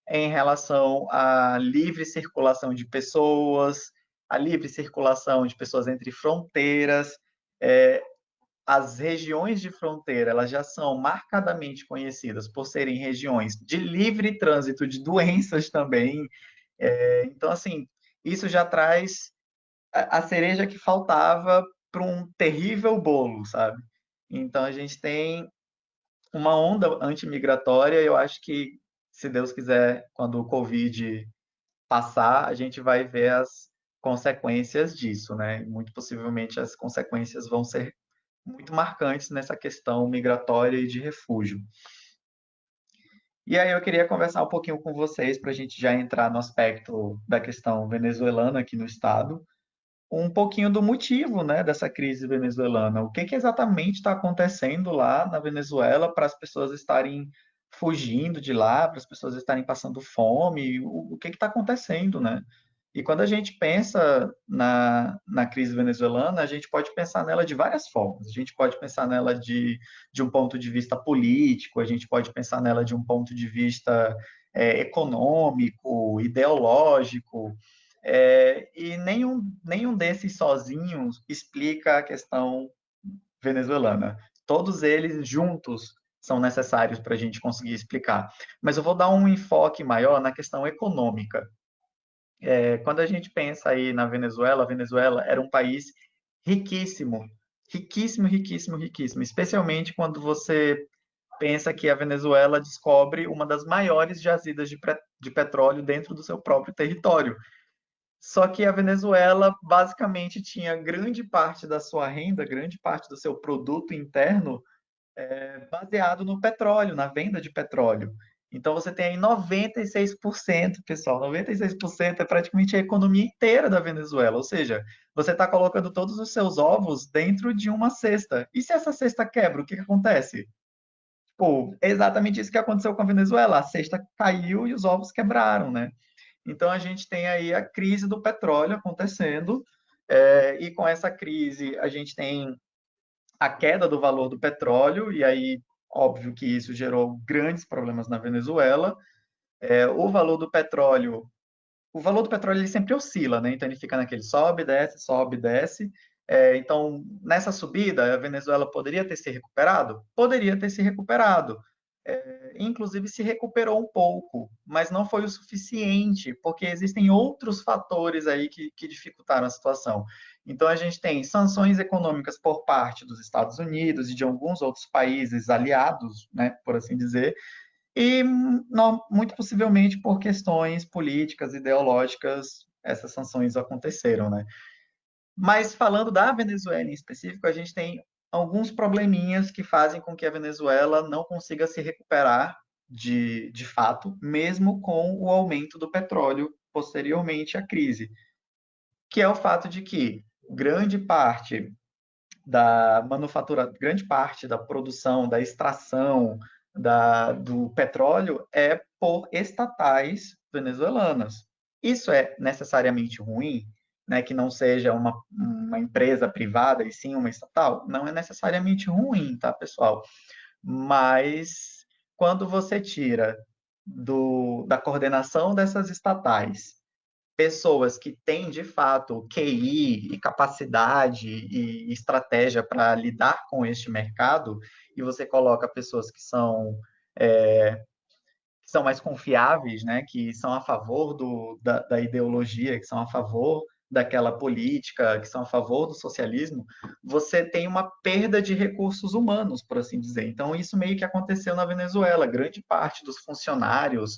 em relação à livre circulação de pessoas, a livre circulação de pessoas entre fronteiras. As regiões de fronteira, elas já são marcadamente conhecidas por serem regiões de livre trânsito de doenças também. Então, assim, isso já traz a cereja que faltava para um terrível bolo, sabe? Então, a gente tem uma onda antimigratória. Eu acho que, se Deus quiser, quando o Covid passar, a gente vai ver as consequências disso, né? Muito possivelmente as consequências vão ser muito marcantes nessa questão migratória e de refúgio. E aí eu queria conversar um pouquinho com vocês para a gente já entrar no aspecto da questão venezuelana aqui no estado, um pouquinho do motivo, né, dessa crise venezuelana. O que que exatamente está acontecendo lá na Venezuela para as pessoas estarem fugindo de lá, para as pessoas estarem passando fome? O que está acontecendo, né? E quando a gente pensa na crise venezuelana, a gente pode pensar nela de várias formas. A gente pode pensar nela de um ponto de vista político, a gente pode pensar nela de um ponto de vista econômico, ideológico, e nenhum desses sozinhos explica a questão venezuelana. Todos eles juntos são necessários para a gente conseguir explicar. Mas eu vou dar um enfoque maior na questão econômica. Quando a gente pensa aí na Venezuela, a Venezuela era um país riquíssimo, riquíssimo, riquíssimo, riquíssimo, especialmente quando você pensa que a Venezuela descobre uma das maiores jazidas de petróleo dentro do seu próprio território. Só que a Venezuela basicamente tinha grande parte da sua renda, grande parte do seu produto interno baseado no petróleo, na venda de petróleo. Então você tem aí 96%, pessoal, 96% é praticamente a economia inteira da Venezuela. Ou seja, você está colocando todos os seus ovos dentro de uma cesta. E se essa cesta quebra, o que que acontece? Pô, é exatamente isso que aconteceu com a Venezuela. A cesta caiu e os ovos quebraram, né? Então a gente tem aí a crise do petróleo acontecendo, e com essa crise a gente tem a queda do valor do petróleo, e aí, óbvio que isso gerou grandes problemas na Venezuela. O valor do petróleo ele sempre oscila, né? Então ele fica naquele sobe, desce, sobe, desce. Então, nessa subida, a Venezuela poderia ter se recuperado? Poderia ter se recuperado. Inclusive se recuperou um pouco, mas não foi o suficiente, porque existem outros fatores aí que dificultaram a situação. Então, a gente tem sanções econômicas por parte dos Estados Unidos e de alguns outros países aliados, né, por assim dizer, e não, muito possivelmente por questões políticas, ideológicas, essas sanções aconteceram, né? Mas falando da Venezuela em específico, a gente tem alguns probleminhas que fazem com que a Venezuela não consiga se recuperar de fato, mesmo com o aumento do petróleo posteriormente à crise, que é o fato de que grande parte da manufatura, grande parte da produção, da extração do petróleo é por estatais venezuelanas. Isso é necessariamente ruim, né, que não seja uma empresa privada e sim uma estatal? Não é necessariamente ruim, tá, pessoal? Mas quando você tira da coordenação dessas estatais pessoas que têm de fato QI e capacidade e estratégia para lidar com este mercado, e você coloca pessoas que são mais confiáveis, né, que são a favor da ideologia, que são a favor daquela política, que são a favor do socialismo, você tem uma perda de recursos humanos, por assim dizer. Então, isso meio que aconteceu na Venezuela. Grande parte dos funcionários,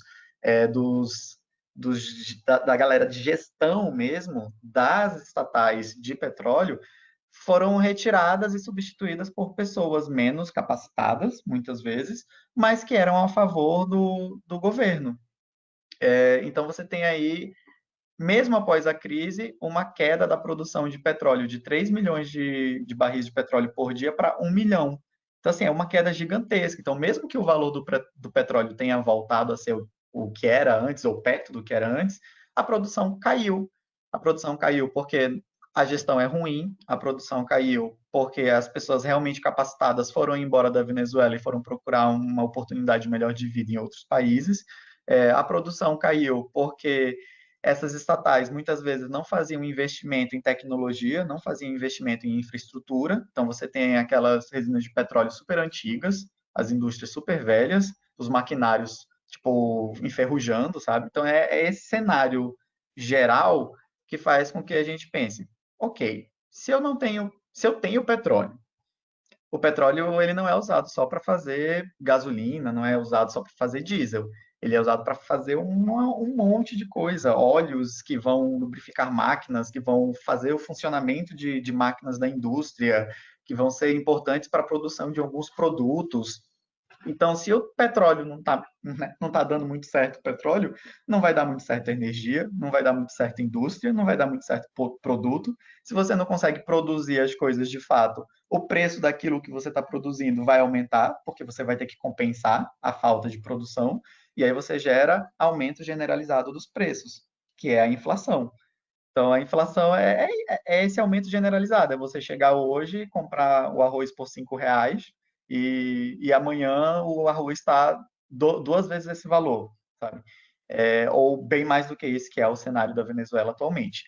da galera de gestão mesmo, das estatais de petróleo, foram retiradas e substituídas por pessoas menos capacitadas, muitas vezes, mas que eram a favor do governo. Então, você tem aí, mesmo após a crise, uma queda da produção de petróleo de 3 milhões de barris de petróleo por dia para 1 milhão. Então, assim, é uma queda gigantesca. Então, mesmo que o valor do petróleo tenha voltado a ser o que era antes, ou perto do que era antes, a produção caiu. A produção caiu porque a gestão é ruim, a produção caiu porque as pessoas realmente capacitadas foram embora da Venezuela e foram procurar uma oportunidade melhor de vida em outros países. A produção caiu porque essas estatais muitas vezes não faziam investimento em tecnologia, não faziam investimento em infraestrutura. Então, você tem aquelas resinas de petróleo super antigas, as indústrias super velhas, os maquinários, tipo, enferrujando, sabe? Então, é esse cenário geral que faz com que a gente pense, ok, se eu tenho petróleo, o petróleo ele não é usado só para fazer gasolina, não é usado só para fazer diesel. Ele é usado para fazer um monte de coisa, óleos que vão lubrificar máquinas, que vão fazer o funcionamento de máquinas da indústria, que vão ser importantes para a produção de alguns produtos. Então, se o petróleo não tá dando muito certo o petróleo, não vai dar muito certo a energia, não vai dar muito certo a indústria, não vai dar muito certo o produto. Se você não consegue produzir as coisas de fato, o preço daquilo que você está produzindo vai aumentar, porque você vai ter que compensar a falta de produção, e aí você gera aumento generalizado dos preços, que é a inflação. Então, a inflação é esse aumento generalizado. É você chegar hoje, comprar o arroz por R$ 5 e amanhã o arroz está duas vezes esse valor, sabe? Ou bem mais do que isso, que é o cenário da Venezuela atualmente.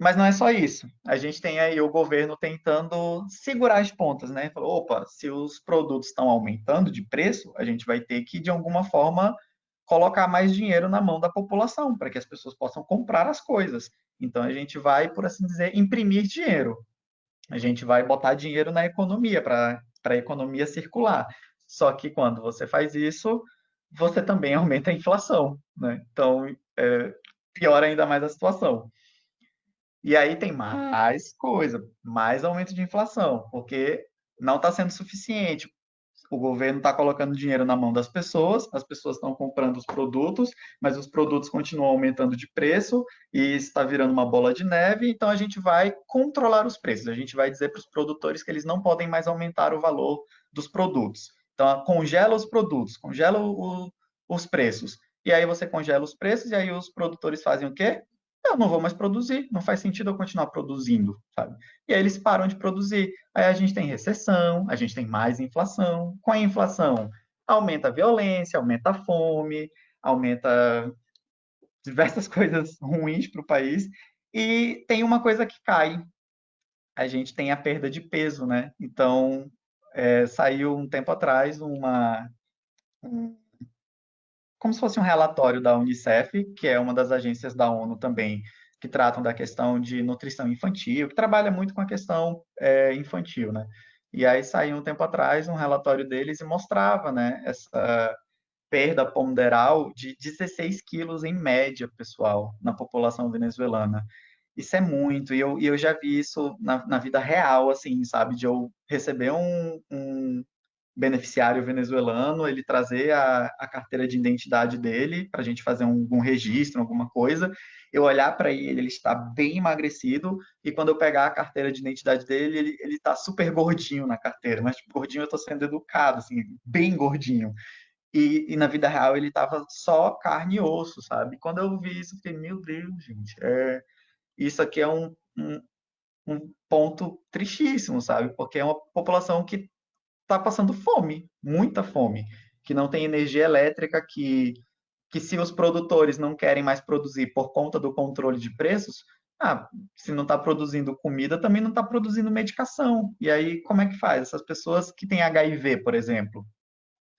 Mas não é só isso. A gente tem aí o governo tentando segurar as pontas, né? Falou, opa, se os produtos estão aumentando de preço, a gente vai ter que, de alguma forma, colocar mais dinheiro na mão da população, para que as pessoas possam comprar as coisas. Então, a gente vai, por assim dizer, imprimir dinheiro. A gente vai botar dinheiro na economia, para a economia circular. Só que quando você faz isso, você também aumenta a inflação, né? Então, piora ainda mais a situação. E aí tem mais coisa, mais aumento de inflação, porque não está sendo suficiente. O governo está colocando dinheiro na mão das pessoas, as pessoas estão comprando os produtos, mas os produtos continuam aumentando de preço e está virando uma bola de neve. Então a gente vai controlar os preços, a gente vai dizer para os produtores que eles não podem mais aumentar o valor dos produtos. Então congela os produtos, congela os preços. E aí você congela os preços e aí os produtores fazem o quê? Eu não vou mais produzir, não faz sentido eu continuar produzindo, sabe? E aí eles param de produzir. Aí a gente tem recessão, a gente tem mais inflação. Com a inflação, aumenta a violência, aumenta a fome, aumenta diversas coisas ruins para o país. E tem uma coisa que cai, a gente tem a perda de peso, né? Então, saiu um tempo atrás como se fosse um relatório da Unicef, que é uma das agências da ONU também, que tratam da questão de nutrição infantil, que trabalha muito com a questão infantil, né? E aí saiu um tempo atrás um relatório deles e mostrava, né, essa perda ponderal de 16 quilos em média, pessoal, na população venezuelana. Isso é muito, e eu já vi isso na vida real, assim, sabe, de eu receber um beneficiário venezuelano, ele trazer a carteira de identidade dele para a gente fazer um registro, alguma coisa. Eu olhar para ele, ele está bem emagrecido, e quando eu pegar a carteira de identidade dele, ele está super gordinho na carteira, mas tipo, gordinho eu estou sendo educado, assim, bem gordinho. E na vida real ele estava só carne e osso, sabe? Quando eu vi isso, eu fiquei, meu Deus, gente, isso aqui é um ponto tristíssimo, sabe? Porque é uma população que está passando fome, muita fome, que não tem energia elétrica, que se os produtores não querem mais produzir por conta do controle de preços, se não está produzindo comida, também não está produzindo medicação. E aí, como é que faz? Essas pessoas que têm HIV, por exemplo.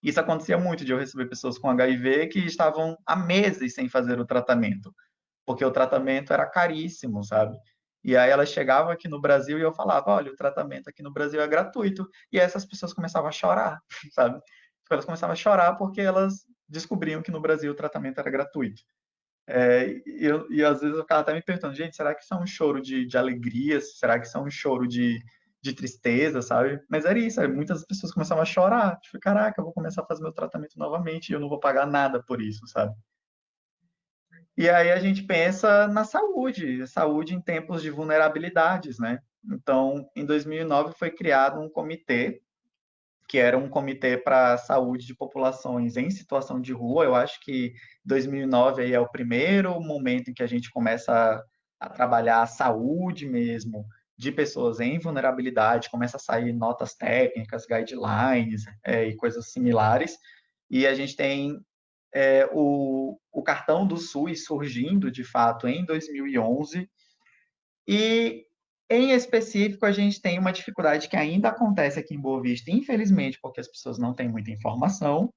Isso acontecia muito de eu receber pessoas com HIV que estavam há meses sem fazer o tratamento, porque o tratamento era caríssimo, sabe? E aí elas chegavam aqui no Brasil e eu falava, olha, o tratamento aqui no Brasil é gratuito. E aí essas pessoas começavam a chorar, sabe? Tipo, elas começavam a chorar porque elas descobriam que no Brasil o tratamento era gratuito. E às vezes eu ficava até me perguntando, gente, será que isso é um choro de alegria? Será que isso é um choro de tristeza, sabe? Mas era isso, muitas pessoas começavam a chorar. Tipo, caraca, eu vou começar a fazer meu tratamento novamente e eu não vou pagar nada por isso, sabe? E aí a gente pensa na saúde, saúde em tempos de vulnerabilidades, né? Então, em 2009 foi criado um comitê, que era um comitê para a saúde de populações em situação de rua. Eu acho que 2009 aí é o primeiro momento em que a gente começa a trabalhar a saúde mesmo de pessoas em vulnerabilidade, começa a sair notas técnicas, guidelines, e coisas similares. E a gente tem o cartão do SUS surgindo, de fato, em 2011, e, em específico, a gente tem uma dificuldade que ainda acontece aqui em Boa Vista, infelizmente, porque as pessoas não têm muita informação,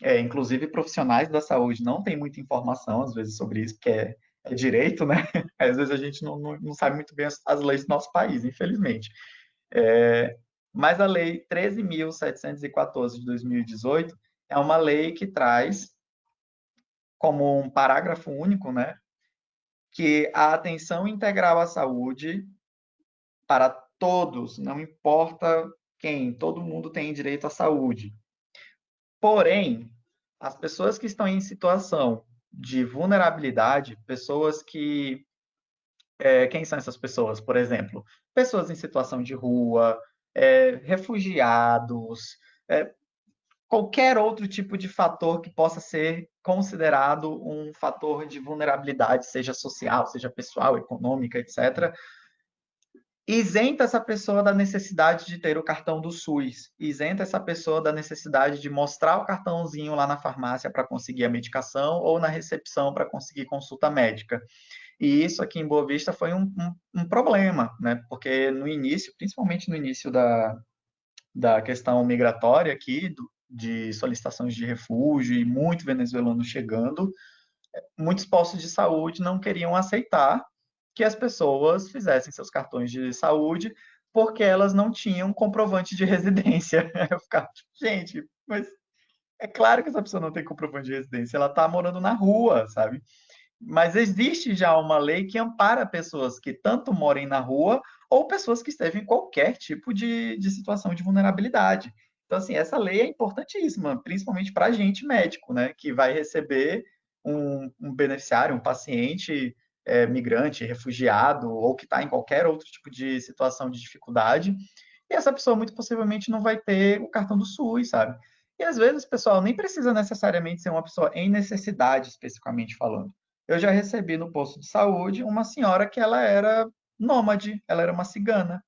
inclusive profissionais da saúde não têm muita informação, às vezes, sobre isso, porque é direito, né? Às vezes a gente não sabe muito bem as leis do nosso país, infelizmente. Mas a Lei 13.714 de 2018 é uma lei que traz como um parágrafo único, né, que a atenção integral à saúde para todos, não importa quem, todo mundo tem direito à saúde. Porém, as pessoas que estão em situação de vulnerabilidade, pessoas que. Quem são essas pessoas? Por exemplo, pessoas em situação de rua, refugiados, é, qualquer outro tipo de fator que possa ser considerado um fator de vulnerabilidade, seja social, seja pessoal, econômica, etc., isenta essa pessoa da necessidade de ter o cartão do SUS, isenta essa pessoa da necessidade de mostrar o cartãozinho lá na farmácia para conseguir a medicação ou na recepção para conseguir consulta médica. E isso aqui em Boa Vista foi um problema, né? Porque no início, principalmente no início da questão migratória aqui, de solicitações de refúgio e muito venezuelano chegando, muitos postos de saúde não queriam aceitar que as pessoas fizessem seus cartões de saúde porque elas não tinham comprovante de residência. Eu ficava tipo, gente, mas é claro que essa pessoa não tem comprovante de residência, ela está morando na rua, sabe? Mas existe já uma lei que ampara pessoas que tanto morem na rua ou pessoas que estejam em qualquer tipo de situação de vulnerabilidade. Então, assim, essa lei é importantíssima, principalmente para a gente médico, né, que vai receber um beneficiário, um paciente migrante, refugiado, ou que está em qualquer outro tipo de situação de dificuldade, e essa pessoa muito possivelmente não vai ter o cartão do SUS, sabe? E às vezes, pessoal, nem precisa necessariamente ser uma pessoa em necessidade, especificamente falando. Eu já recebi no posto de saúde uma senhora que ela era nômade, ela era uma cigana.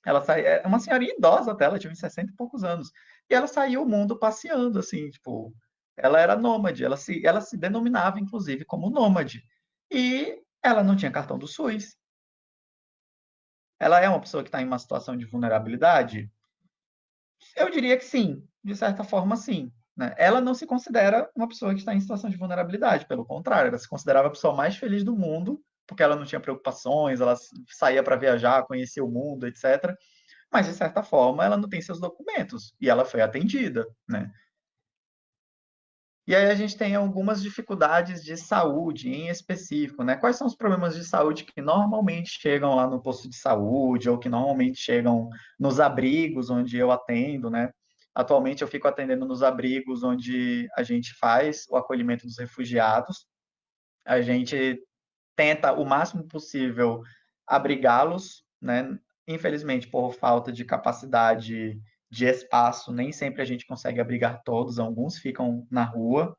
Ela saía, é uma senhorinha idosa até, ela tinha uns 60 e poucos anos. E ela saía o mundo passeando, assim, tipo, ela era nômade, ela se denominava, inclusive, como nômade. E ela não tinha cartão do SUS. Ela é uma pessoa que está em uma situação de vulnerabilidade? Eu diria que sim, de certa forma, sim. Né? Ela não se considera uma pessoa que está em situação de vulnerabilidade, pelo contrário, ela se considerava a pessoa mais feliz do mundo, porque ela não tinha preocupações, ela saía para viajar, conhecia o mundo, etc. Mas, de certa forma, ela não tem seus documentos e ela foi atendida. Né? E aí a gente tem algumas dificuldades de saúde em específico, né? Quais são os problemas de saúde que normalmente chegam lá no posto de saúde ou que normalmente chegam nos abrigos onde eu atendo, né? Atualmente eu fico atendendo nos abrigos onde a gente faz o acolhimento dos refugiados. A gente tenta o máximo possível abrigá-los, né? Infelizmente, por falta de capacidade de espaço, nem sempre a gente consegue abrigar todos, alguns ficam na rua,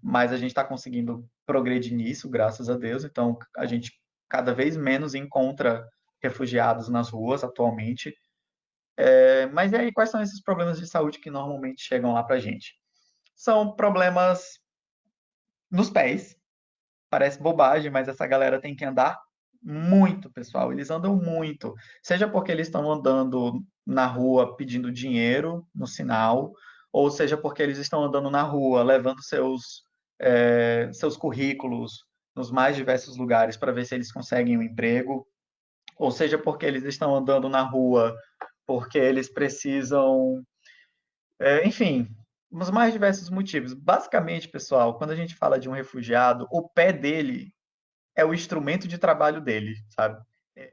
mas a gente está conseguindo progredir nisso, graças a Deus. Então, a gente cada vez menos encontra refugiados nas ruas atualmente. Mas e aí, quais são esses problemas de saúde que normalmente chegam lá para a gente? São problemas nos pés. Parece bobagem, mas essa galera tem que andar muito, pessoal. Eles andam muito. Seja porque eles estão andando na rua pedindo dinheiro no sinal, ou seja porque eles estão andando na rua levando seus currículos nos mais diversos lugares para ver se eles conseguem um emprego, ou seja porque eles estão andando na rua porque eles precisam, enfim, os mais diversos motivos. Basicamente, pessoal, quando a gente fala de um refugiado, o pé dele é o instrumento de trabalho dele, sabe?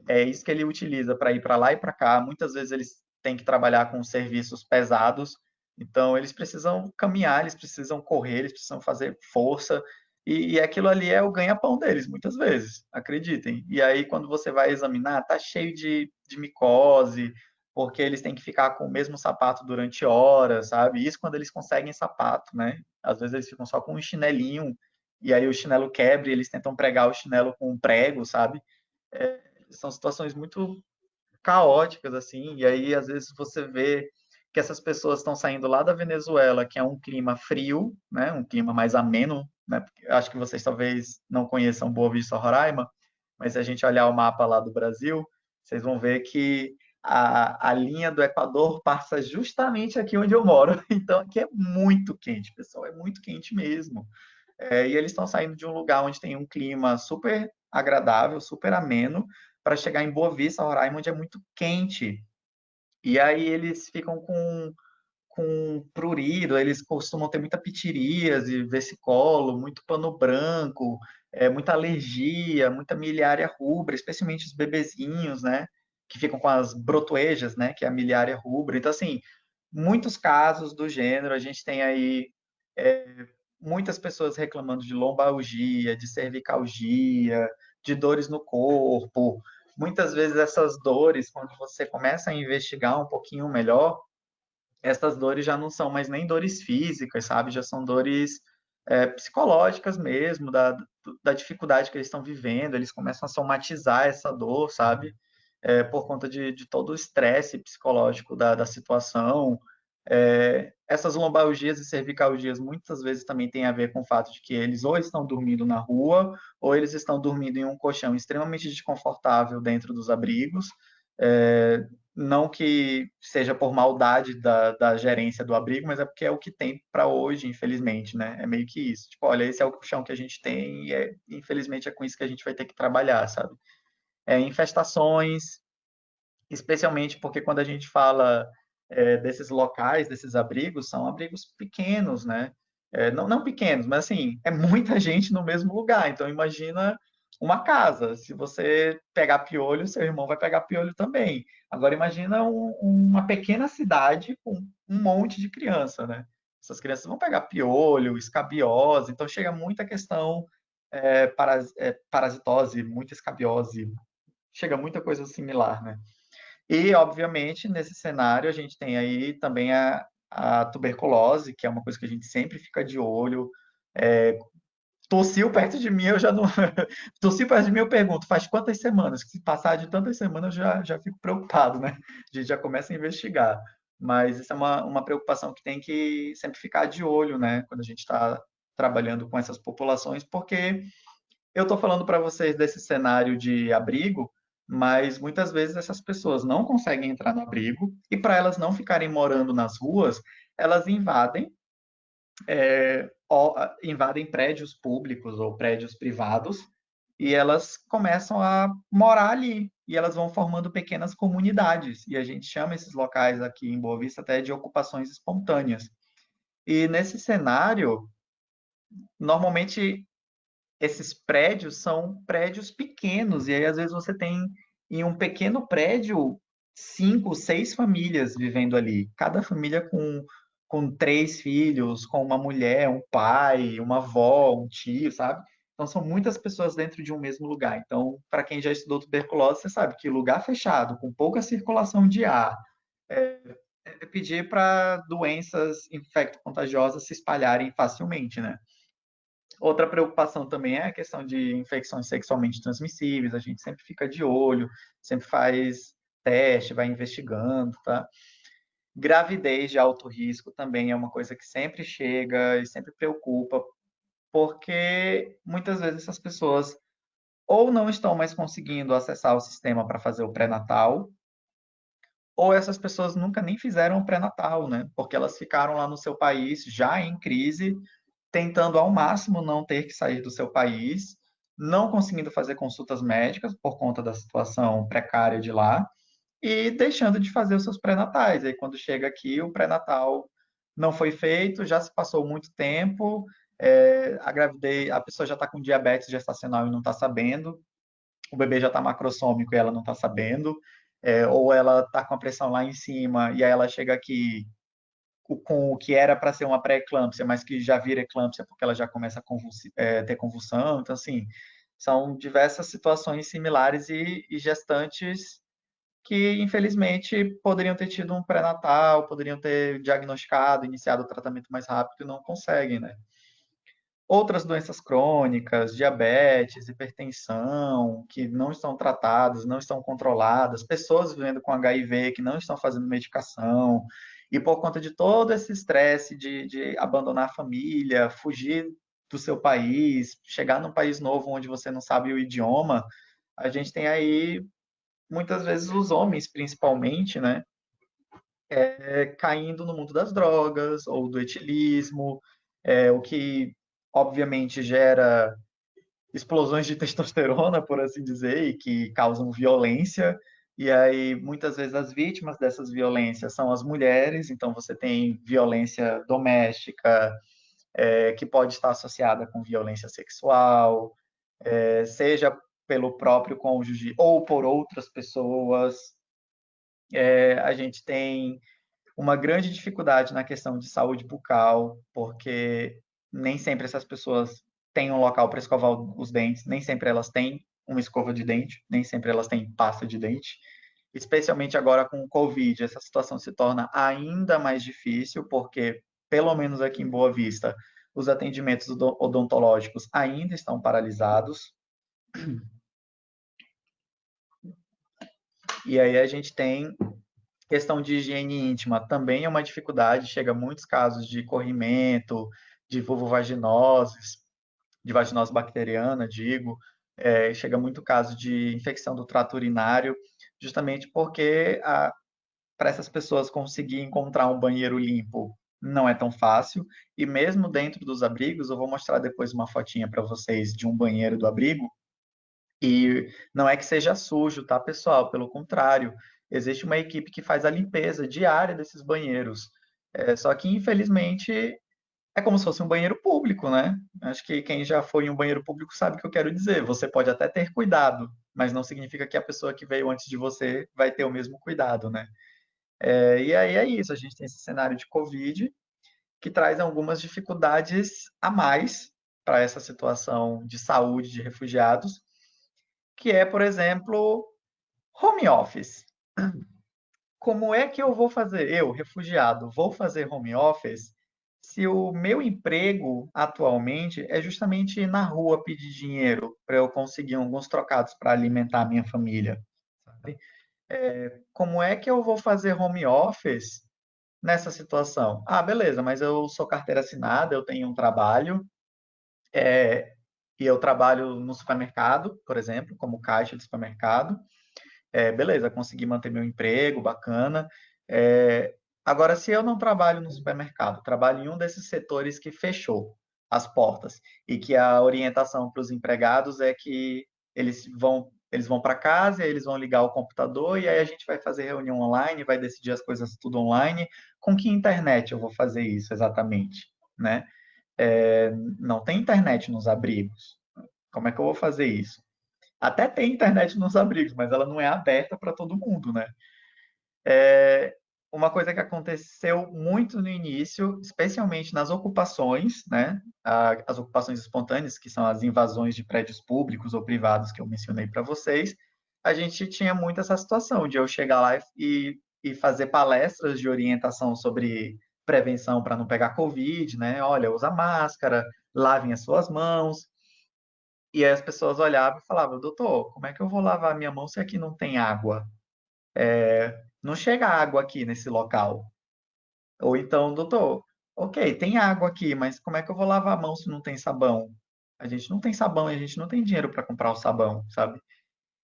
É isso que ele utiliza para ir para lá e para cá. Muitas vezes eles têm que trabalhar com serviços pesados, então eles precisam caminhar, eles precisam correr, eles precisam fazer força, e aquilo ali é o ganha-pão deles, muitas vezes, acreditem. E aí, quando você vai examinar, tá cheio de micose, porque eles têm que ficar com o mesmo sapato durante horas, sabe? Isso quando eles conseguem sapato, né? Às vezes eles ficam só com um chinelinho, e aí o chinelo quebra e eles tentam pregar o chinelo com um prego, sabe? São situações muito caóticas, assim, e aí às vezes você vê que essas pessoas estão saindo lá da Venezuela, que é um clima frio, né, um clima mais ameno, né, acho que vocês talvez não conheçam Boa Vista, Roraima, mas se a gente olhar o mapa lá do Brasil, vocês vão ver que a linha do Equador passa justamente aqui onde eu moro, então aqui é muito quente, pessoal, é muito quente mesmo. E eles estão saindo de um lugar onde tem um clima super agradável, super ameno, para chegar em Boa Vista, Roraima, onde é muito quente. E aí eles ficam com prurido, eles costumam ter muita pitiríase, vesicolo, muito pano branco, muita alergia, muita miliária rubra, especialmente os bebezinhos, né? Que ficam com as brotoejas, né? Que é a miliária rubra. Então, assim, muitos casos do gênero, a gente tem aí muitas pessoas reclamando de lombalgia, de cervicalgia, de dores no corpo. Muitas vezes essas dores, quando você começa a investigar um pouquinho melhor, essas dores já não são mais nem dores físicas, sabe? Já são dores psicológicas mesmo, da dificuldade que eles estão vivendo, eles começam a somatizar essa dor, sabe? Por conta de todo o estresse psicológico da situação. Essas lombalgias e cervicalgias muitas vezes também têm a ver com o fato de que eles ou estão dormindo na rua, ou eles estão dormindo em um colchão extremamente desconfortável dentro dos abrigos. É, não que seja por maldade da gerência do abrigo, mas é porque é o que tem para hoje, infelizmente, né? É meio que isso. Tipo, olha, esse é o colchão que a gente tem e, infelizmente, é com isso que a gente vai ter que trabalhar, sabe? Infestações, especialmente porque quando a gente fala desses locais, desses abrigos, são abrigos pequenos, né? Não pequenos, mas assim, é muita gente no mesmo lugar. Então, imagina uma casa. Se você pegar piolho, seu irmão vai pegar piolho também. Agora, imagina uma pequena cidade com um monte de criança, né? Essas crianças vão pegar piolho, escabiose, então chega muita questão parasitose, muita escabiose, chega muita coisa similar, né? E, obviamente, nesse cenário, a gente tem aí também a tuberculose, que é uma coisa que a gente sempre fica de olho. É, tossiu perto de mim, eu já não. Tossiu perto de mim, eu pergunto, faz quantas semanas? Se passar de tantas semanas, eu já fico preocupado, né? A gente já começa a investigar. Mas isso é uma preocupação que tem que sempre ficar de olho, né? Quando a gente está trabalhando com essas populações, porque eu estou falando para vocês desse cenário de abrigo, mas muitas vezes essas pessoas não conseguem entrar no abrigo e para elas não ficarem morando nas ruas, elas invadem prédios públicos ou prédios privados e elas começam a morar ali e elas vão formando pequenas comunidades e a gente chama esses locais aqui em Boa Vista até de ocupações espontâneas. E nesse cenário, normalmente esses prédios são prédios pequenos, e aí às vezes você tem em um pequeno prédio 5, 6 famílias vivendo ali, cada família com 3 filhos, com uma mulher, um pai, uma avó, um tio, sabe? Então são muitas pessoas dentro de um mesmo lugar. Então, para quem já estudou tuberculose, você sabe que lugar fechado, com pouca circulação de ar, é pedir para doenças infecto-contagiosas se espalharem facilmente, né? Outra preocupação também é a questão de infecções sexualmente transmissíveis. A gente sempre fica de olho, sempre faz teste, vai investigando, tá? Gravidez de alto risco também é uma coisa que sempre chega e sempre preocupa, porque muitas vezes essas pessoas ou não estão mais conseguindo acessar o sistema para fazer o pré-natal, ou essas pessoas nunca nem fizeram o pré-natal, né? Porque elas ficaram lá no seu país já em crise, tentando ao máximo não ter que sair do seu país, não conseguindo fazer consultas médicas por conta da situação precária de lá e deixando de fazer os seus pré-natais. Aí quando chega aqui, o pré-natal não foi feito, já se passou muito tempo, a gravidez, a pessoa já está com diabetes gestacional e não está sabendo, o bebê já está macrossômico e ela não está sabendo, ou ela está com a pressão lá em cima e aí ela chega aqui com o que era para ser uma pré-eclâmpsia, mas que já vira eclâmpsia porque ela já começa a ter convulsão. Então, assim, são diversas situações similares e gestantes que, infelizmente, poderiam ter tido um pré-natal, poderiam ter diagnosticado, iniciado o tratamento mais rápido e não conseguem, né? Outras doenças crônicas, diabetes, hipertensão, que não estão tratadas, não estão controladas, pessoas vivendo com HIV que não estão fazendo medicação, e por conta de todo esse estresse de abandonar a família, fugir do seu país, chegar num país novo onde você não sabe o idioma, a gente tem aí muitas vezes os homens, principalmente, né, caindo no mundo das drogas ou do etilismo, o que obviamente gera explosões de testosterona, por assim dizer, e que causam violência. E aí, muitas vezes, as vítimas dessas violências são as mulheres, então você tem violência doméstica, que pode estar associada com violência sexual, seja pelo próprio cônjuge ou por outras pessoas. A gente tem uma grande dificuldade na questão de saúde bucal, porque nem sempre essas pessoas têm um local para escovar os dentes, nem sempre elas têm uma escova de dente, nem sempre elas têm pasta de dente. Especialmente agora com o Covid, essa situação se torna ainda mais difícil, porque, pelo menos aqui em Boa Vista, os atendimentos odontológicos ainda estão paralisados. E aí a gente tem questão de higiene íntima, também é uma dificuldade, chega a muitos casos de corrimento, de vulvovaginoses, de vaginose bacteriana, digo, chega muito caso de infecção do trato urinário, justamente porque para essas pessoas conseguir encontrar um banheiro limpo não é tão fácil, e mesmo dentro dos abrigos, eu vou mostrar depois uma fotinha para vocês de um banheiro do abrigo, e não é que seja sujo, tá, pessoal? Pelo contrário, existe uma equipe que faz a limpeza diária desses banheiros. Só que, infelizmente, é como se fosse um banheiro público, né? Acho que quem já foi em um banheiro público sabe o que eu quero dizer. Você pode até ter cuidado, mas não significa que a pessoa que veio antes de você vai ter o mesmo cuidado, né? E aí é isso, a gente tem esse cenário de Covid que traz algumas dificuldades a mais para essa situação de saúde de refugiados, que é, por exemplo, home office. Como é que eu vou fazer, eu, refugiado, vou fazer home office se o meu emprego atualmente é justamente ir na rua pedir dinheiro para eu conseguir alguns trocados para alimentar a minha família? Sabe? Como é que eu vou fazer home office nessa situação? Ah, beleza, mas eu sou carteira assinada, eu tenho um trabalho, e eu trabalho no supermercado, por exemplo, como caixa de supermercado. Beleza, consegui manter meu emprego, bacana. Agora, se eu não trabalho no supermercado, trabalho em um desses setores que fechou as portas e que a orientação para os empregados é que eles vão para casa, e aí eles vão ligar o computador e aí a gente vai fazer reunião online, vai decidir as coisas tudo online. Com que internet eu vou fazer isso exatamente, né? Não tem internet nos abrigos. Como é que eu vou fazer isso? Até tem internet nos abrigos, mas ela não é aberta para todo mundo, né? Uma coisa que aconteceu muito no início, especialmente nas ocupações, né? As ocupações espontâneas, que são as invasões de prédios públicos ou privados que eu mencionei para vocês, a gente tinha muito essa situação de eu chegar lá e fazer palestras de orientação sobre prevenção para não pegar Covid, né? Olha, usa máscara, lavem as suas mãos. E aí as pessoas olhavam e falavam, doutor, como é que eu vou lavar minha mão se aqui não tem água? Não chega água aqui nesse local. Ou então, doutor, ok, tem água aqui, mas como é que eu vou lavar a mão se não tem sabão? A gente não tem sabão e a gente não tem dinheiro para comprar o sabão, sabe?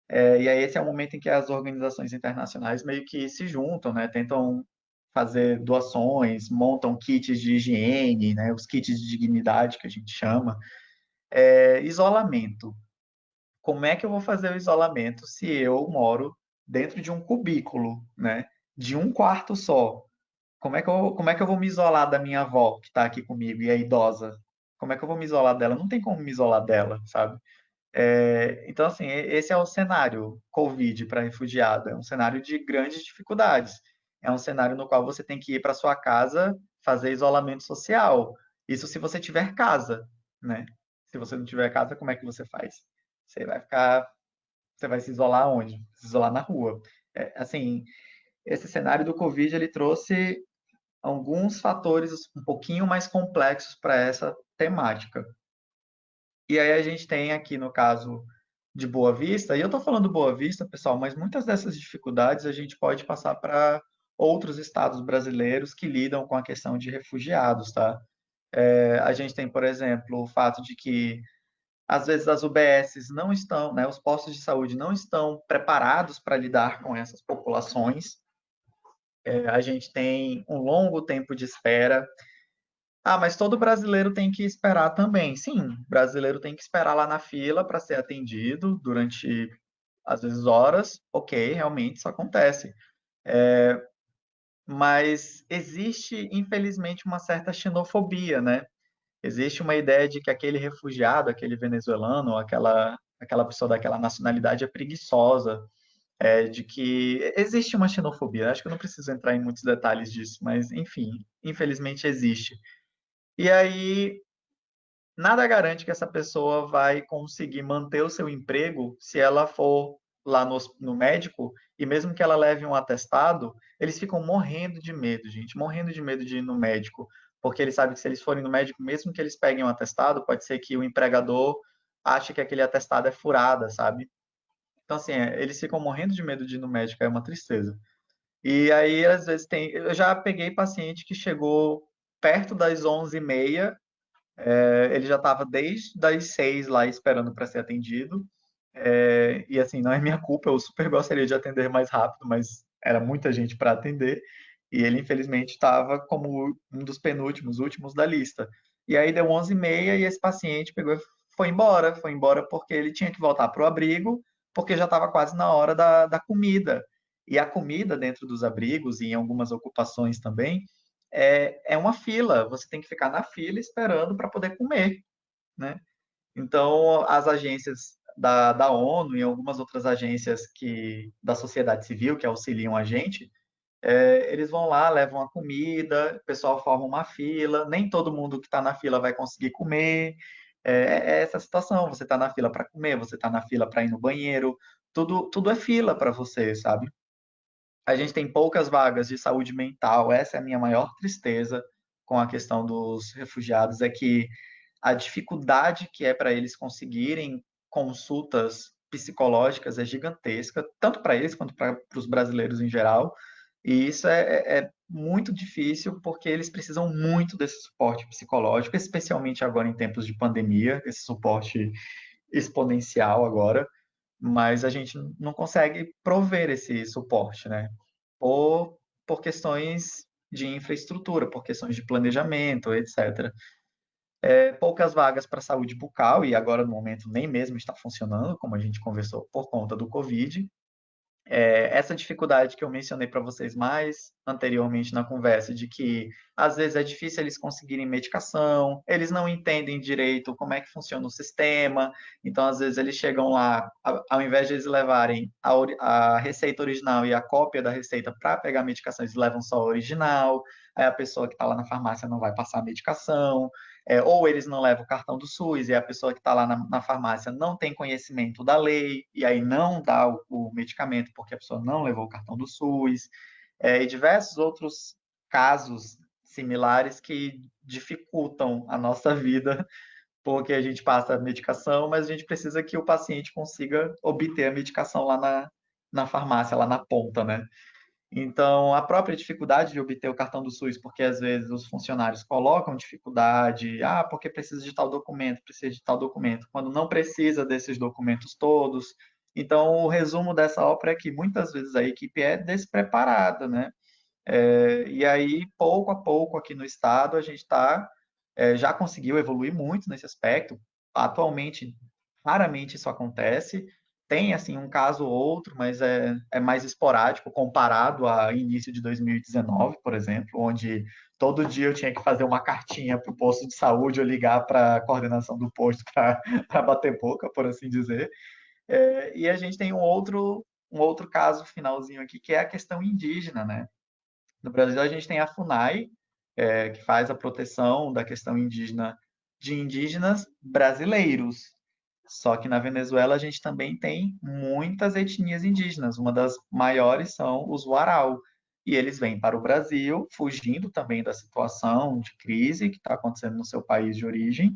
E aí esse é o momento em que as organizações internacionais meio que se juntam, né? Tentam fazer doações, montam kits de higiene, né? Os kits de dignidade que a gente chama. Isolamento. Como é que eu vou fazer o isolamento se eu moro dentro de um cubículo, né? De um quarto só? Como é que eu vou me isolar da minha avó que está aqui comigo e é idosa? Como é que eu vou me isolar dela? Não tem como me isolar dela, sabe? Então, assim, esse é o cenário Covid para refugiado. É um cenário de grandes dificuldades. É um cenário no qual você tem que ir para sua casa fazer isolamento social. Isso se você tiver casa, né? Se você não tiver casa, como é que você faz? Você vai ficar, você vai se isolar onde? Se isolar na rua. Assim, esse cenário do Covid ele trouxe alguns fatores um pouquinho mais complexos para essa temática. E aí a gente tem aqui no caso de Boa Vista, e eu estou falando Boa Vista, pessoal, mas muitas dessas dificuldades a gente pode passar para outros estados brasileiros que lidam com a questão de refugiados, tá? A gente tem, por exemplo, o fato de que às vezes as UBSs não estão, né, os postos de saúde não estão preparados para lidar com essas populações. A gente tem um longo tempo de espera. Ah, mas todo brasileiro tem que esperar também. Sim, brasileiro tem que esperar lá na fila para ser atendido durante às vezes horas, ok, realmente isso acontece. Mas existe, infelizmente, uma certa xenofobia, né? Existe uma ideia de que aquele refugiado, aquele venezuelano, aquela pessoa daquela nacionalidade é preguiçosa, de que existe uma xenofobia. Acho que eu não preciso entrar em muitos detalhes disso, mas enfim, infelizmente existe. E aí, nada garante que essa pessoa vai conseguir manter o seu emprego se ela for lá no médico e mesmo que ela leve um atestado, eles ficam morrendo de medo, gente, morrendo de medo de ir no médico, porque eles sabem que se eles forem no médico, mesmo que eles peguem um atestado, pode ser que o empregador ache que aquele atestado é furada, sabe? Então, assim, eles ficam morrendo de medo de ir no médico, é uma tristeza. E aí, às vezes, eu já peguei paciente que chegou perto das 11h30, ele já estava desde as 6 lá esperando para ser atendido. E assim, não é minha culpa, eu super gostaria de atender mais rápido, mas era muita gente para atender. E ele, infelizmente, estava como um dos penúltimos, últimos da lista. E aí deu 11h30 e esse paciente pegou e foi embora porque ele tinha que voltar para o abrigo, porque já estava quase na hora da comida. E a comida dentro dos abrigos e em algumas ocupações também é uma fila. Você tem que ficar na fila esperando para poder comer, né? Então, as agências da ONU e algumas outras agências da sociedade civil que auxiliam a gente, eles vão lá, levam a comida, o pessoal forma uma fila, nem todo mundo que está na fila vai conseguir comer. É essa situação, você está na fila para comer, você está na fila para ir no banheiro, tudo é fila para você, sabe? A gente tem poucas vagas de saúde mental, essa é a minha maior tristeza com a questão dos refugiados, é que a dificuldade que é para eles conseguirem consultas psicológicas é gigantesca, tanto para eles quanto para os brasileiros em geral. E isso é muito difícil porque eles precisam muito desse suporte psicológico, especialmente agora em tempos de pandemia, esse suporte exponencial agora, mas a gente não consegue prover esse suporte, né? Por, por questões de infraestrutura, por questões de planejamento, etc. Poucas vagas para saúde bucal, e agora no momento nem mesmo está funcionando, como a gente conversou, por conta do Covid. Essa dificuldade que eu mencionei para vocês mais anteriormente na conversa, de que às vezes é difícil eles conseguirem medicação, eles não entendem direito como é que funciona o sistema, então às vezes eles chegam lá, ao invés de eles levarem a receita original e a cópia da receita para pegar a medicação, eles levam só a original, aí a pessoa que está lá na farmácia não vai passar a medicação, ou eles não levam o cartão do SUS, e a pessoa que está lá na farmácia não tem conhecimento da lei, e aí não dá o medicamento porque a pessoa não levou o cartão do SUS, e diversos outros casos similares que dificultam a nossa vida, porque a gente passa a medicação, mas a gente precisa que o paciente consiga obter a medicação lá na farmácia, lá na ponta, né? Então, a própria dificuldade de obter o cartão do SUS, porque às vezes os funcionários colocam dificuldade, porque precisa de tal documento, precisa de tal documento, quando não precisa desses documentos todos. Então, o resumo dessa ópera é que muitas vezes a equipe é despreparada, né? E aí, pouco a pouco, aqui no estado, a gente já conseguiu evoluir muito nesse aspecto. Atualmente, raramente isso acontece. Tem, assim, um caso ou outro, mas é mais esporádico comparado a início de 2019, por exemplo, onde todo dia eu tinha que fazer uma cartinha para o posto de saúde ou ligar para a coordenação do posto para bater boca, por assim dizer. E a gente tem um outro caso finalzinho aqui, que é a questão indígena, né? No Brasil, a gente tem a FUNAI, que faz a proteção da questão indígena de indígenas brasileiros. Só que na Venezuela a gente também tem muitas etnias indígenas. Uma das maiores são os Warau. E eles vêm para o Brasil, fugindo também da situação de crise que está acontecendo no seu país de origem.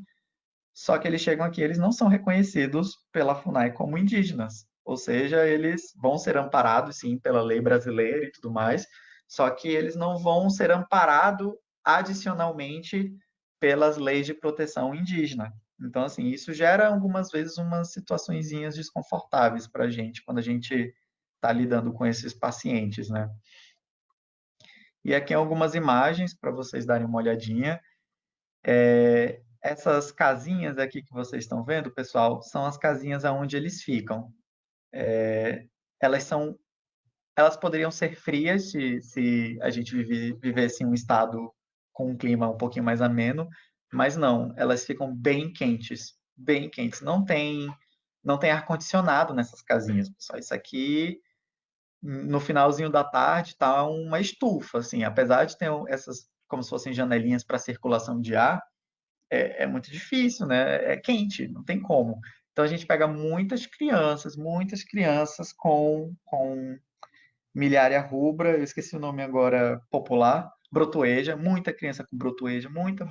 Só que eles chegam aqui, eles não são reconhecidos pela FUNAI como indígenas. Ou seja, eles vão ser amparados, sim, pela lei brasileira e tudo mais, só que eles não vão ser amparados adicionalmente pelas leis de proteção indígena. Então, assim, isso gera algumas vezes umas situaçõezinhas desconfortáveis para a gente quando a gente está lidando com esses pacientes, né? E aqui algumas imagens para vocês darem uma olhadinha. Essas casinhas aqui que vocês estão vendo, pessoal, são as casinhas aonde eles ficam. elas são, elas poderiam ser frias se a gente vivesse em um estado com um clima um pouquinho mais ameno, mas não, elas ficam bem quentes, bem quentes. Não tem ar-condicionado nessas casinhas, pessoal. Isso aqui, no finalzinho da tarde, tá uma estufa, assim, apesar de ter essas, como se fossem janelinhas para circulação de ar, é muito difícil, né? É quente, não tem como. Então a gente pega muitas crianças com miliária rubra, eu esqueci o nome agora popular, brotoeja, muita criança com brotoeja, muita.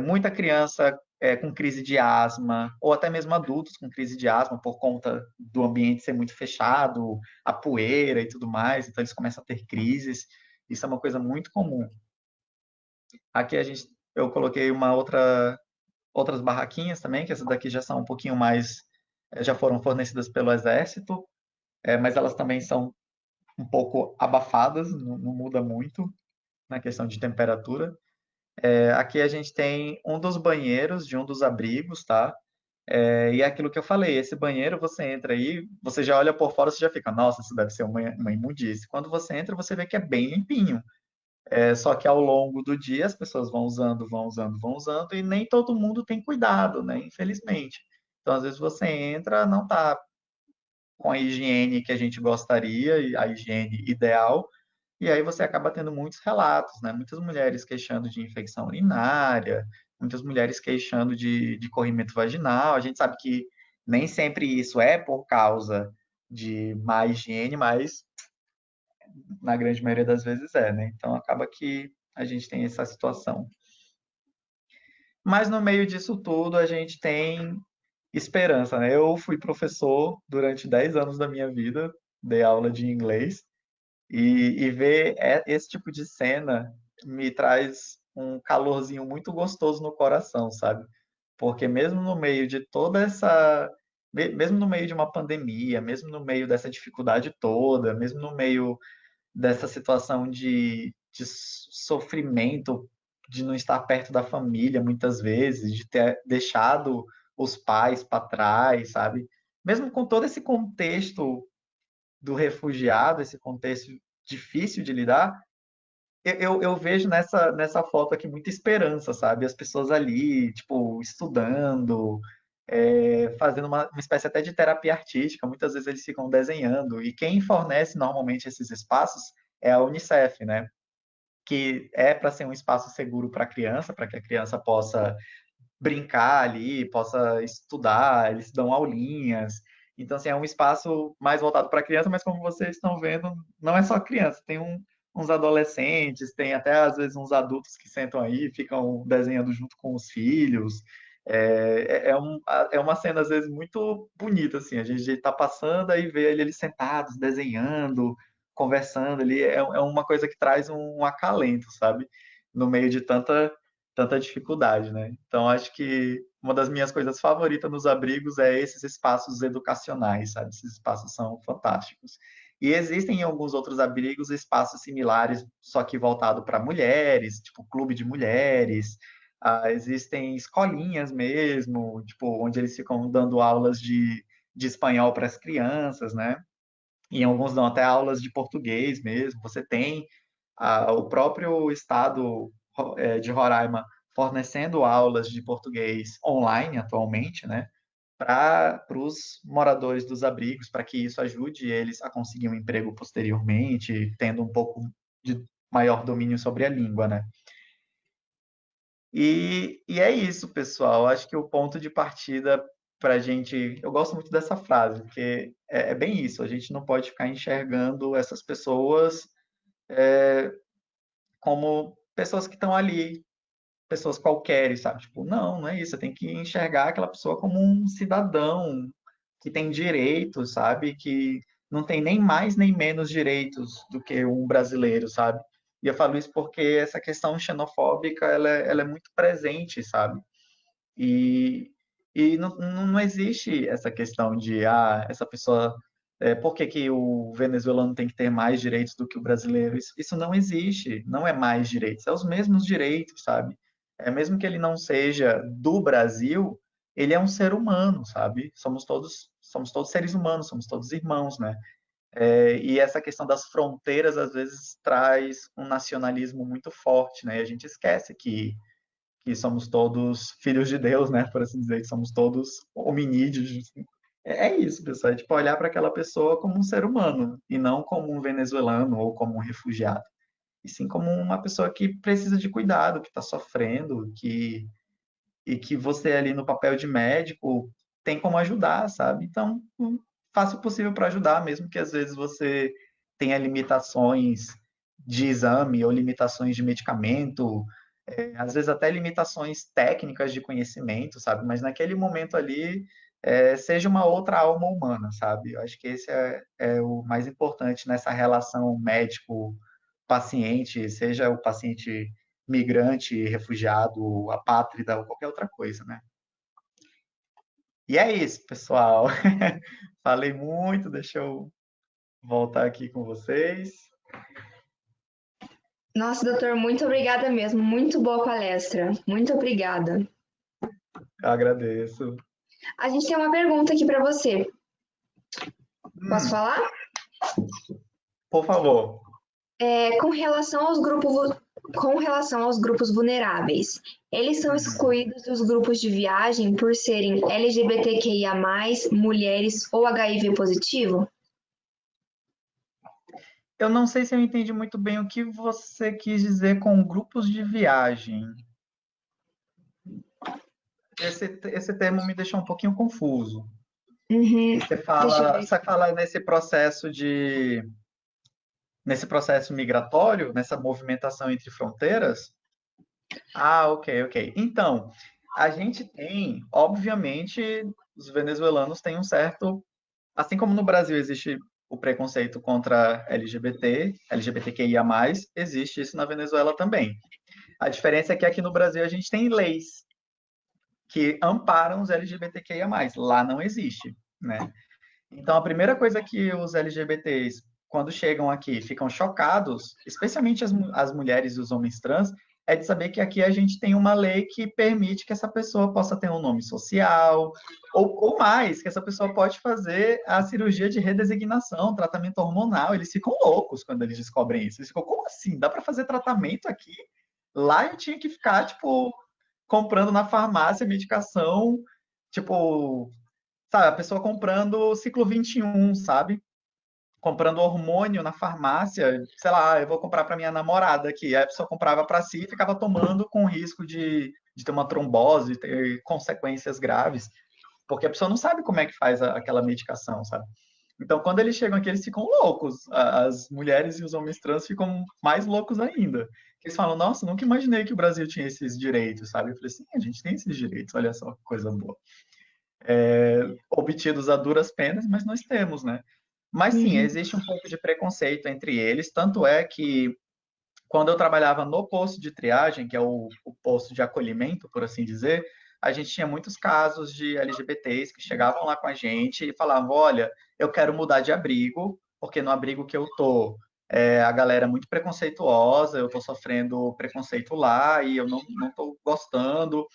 Muita criança com crise de asma, ou até mesmo adultos com crise de asma por conta do ambiente ser muito fechado, a poeira e tudo mais, então eles começam a ter crises. Isso é uma coisa muito comum. Aqui eu coloquei outras barraquinhas também, que essas daqui já são um pouquinho mais, já foram fornecidas pelo exército, mas elas também são um pouco abafadas, não muda muito na questão de temperatura. Aqui a gente tem um dos banheiros de um dos abrigos, tá? E é aquilo que eu falei, esse banheiro você entra aí, você já olha por fora, você já fica, nossa, isso deve ser uma imundície. Quando você entra, você vê que é bem limpinho. Só que ao longo do dia as pessoas vão usando e nem todo mundo tem cuidado, né? Infelizmente. Então, às vezes você entra, não tá com a higiene que a gente gostaria, e a higiene ideal, e aí você acaba tendo muitos relatos, né? Muitas mulheres queixando de infecção urinária, muitas mulheres queixando de corrimento vaginal. A gente sabe que nem sempre isso é por causa de má higiene, mas na grande maioria das vezes é, né? Então acaba que a gente tem essa situação. Mas no meio disso tudo, a gente tem esperança, né? Eu fui professor durante 10 anos da minha vida, dei aula de inglês, e ver esse tipo de cena me traz um calorzinho muito gostoso no coração, sabe? Porque mesmo no meio de toda essa. Mesmo no meio de uma pandemia, mesmo no meio dessa dificuldade toda, mesmo no meio dessa situação de sofrimento, de não estar perto da família muitas vezes, de ter deixado os pais para trás, sabe? Mesmo com todo esse contexto do refugiado, esse contexto difícil de lidar, eu vejo nessa foto aqui muita esperança, sabe? As pessoas ali, tipo, estudando, fazendo uma espécie até de terapia artística. Muitas vezes eles ficam desenhando. E quem fornece normalmente esses espaços é a Unicef, né? Que é para ser um espaço seguro para a criança, para que a criança possa brincar ali, possa estudar, eles dão aulinhas. Então, assim, é um espaço mais voltado para criança, mas como vocês estão vendo, não é só criança, tem uns adolescentes, tem até às vezes uns adultos que sentam aí, ficam desenhando junto com os filhos. É uma cena, às vezes, muito bonita, assim, a gente está passando aí vê eles sentados, desenhando, conversando ali, é uma coisa que traz um acalento, sabe? No meio de tanta dificuldade, né? Então, acho que uma das minhas coisas favoritas nos abrigos é esses espaços educacionais, sabe? Esses espaços são fantásticos. E existem em alguns outros abrigos espaços similares, só que voltado para mulheres, tipo clube de mulheres. Existem escolinhas mesmo, tipo, onde eles ficam dando aulas de espanhol para as crianças, né? E alguns dão até aulas de português mesmo. Você tem o próprio estado de Roraima fornecendo aulas de português online atualmente, né? Para os moradores dos abrigos, para que isso ajude eles a conseguir um emprego posteriormente, tendo um pouco de maior domínio sobre a língua, né? E é isso, pessoal. Acho que o ponto de partida para a gente. Eu gosto muito dessa frase, porque é bem isso. A gente não pode ficar enxergando essas pessoas como pessoas que estão ali, pessoas qualquer, sabe? Tipo, não é isso. Você tem que enxergar aquela pessoa como um cidadão que tem direitos, sabe? Que não tem nem mais nem menos direitos do que um brasileiro, sabe? E eu falo isso porque essa questão xenofóbica, ela é muito presente, sabe? E, e não existe essa questão de, essa pessoa, por que que o venezuelano tem que ter mais direitos do que o brasileiro? Isso não existe, não é mais direitos, é os mesmos direitos, sabe? Mesmo que ele não seja do Brasil, ele é um ser humano, sabe? Somos todos somos todos seres humanos, somos todos irmãos, né? E essa questão das fronteiras, às vezes, traz um nacionalismo muito forte, né? E a gente esquece que somos todos filhos de Deus, né? Por assim dizer, que somos todos hominídeos. Assim. É isso, pessoal. É tipo olhar para aquela pessoa como um ser humano e não como um venezuelano ou como um refugiado. E sim como uma pessoa que precisa de cuidado, que está sofrendo, e que você ali no papel de médico tem como ajudar, sabe? Então, faça o possível para ajudar, mesmo que às vezes você tenha limitações de exame ou limitações de medicamento, às vezes até limitações técnicas de conhecimento, sabe? Mas naquele momento ali, seja uma outra alma humana, sabe? Eu acho que esse é o mais importante nessa relação médico-paciente, seja o paciente migrante, refugiado, apátrida ou qualquer outra coisa, né? E é isso, pessoal. Falei muito, deixa eu voltar aqui com vocês. Nossa, doutor, muito obrigada mesmo. Muito boa palestra. Muito obrigada. Eu agradeço. A gente tem uma pergunta aqui para você. Posso falar? Por favor. Com relação aos grupos vulneráveis, eles são excluídos dos grupos de viagem por serem LGBTQIA+, mulheres ou HIV positivo? Eu não sei se eu entendi muito bem o que você quis dizer com grupos de viagem. Esse termo me deixou um pouquinho confuso. Você fala nesse processo migratório, nessa movimentação entre fronteiras? Ah, ok, ok. Então, a gente tem, obviamente, os venezuelanos têm um certo, assim como no Brasil existe o preconceito contra LGBT, LGBTQIA+, existe isso na Venezuela também. A diferença é que aqui no Brasil a gente tem leis que amparam os LGBTQIA+, lá não existe, né? Então, a primeira coisa que os LGBTs, quando chegam aqui, ficam chocados, especialmente as mulheres e os homens trans, é de saber que aqui a gente tem uma lei que permite que essa pessoa possa ter um nome social, ou mais, que essa pessoa pode fazer a cirurgia de redesignação, tratamento hormonal. Eles ficam loucos quando eles descobrem isso. Eles ficam, como assim? Dá para fazer tratamento aqui? Lá eu tinha que ficar, tipo, comprando na farmácia medicação, tipo, sabe, a pessoa comprando o ciclo 21, sabe? Comprando hormônio na farmácia, sei lá, eu vou comprar para minha namorada aqui. Aí a pessoa comprava para si e ficava tomando com risco de ter uma trombose, ter consequências graves, porque a pessoa não sabe como é que faz aquela medicação, sabe? Então, quando eles chegam aqui, eles ficam loucos. As mulheres e os homens trans ficam mais loucos ainda. Eles falam, nossa, nunca imaginei que o Brasil tinha esses direitos, sabe? Eu falei, sim, a gente tem esses direitos, olha só que coisa boa. Obtidos a duras penas, mas nós temos, né? Mas sim, existe um pouco de preconceito entre eles, tanto é que quando eu trabalhava no posto de triagem, que é o posto de acolhimento, por assim dizer, a gente tinha muitos casos de LGBTs que chegavam lá com a gente e falavam, olha, eu quero mudar de abrigo, porque no abrigo que eu tô, a galera é muito preconceituosa, eu tô sofrendo preconceito lá e eu não tô gostando.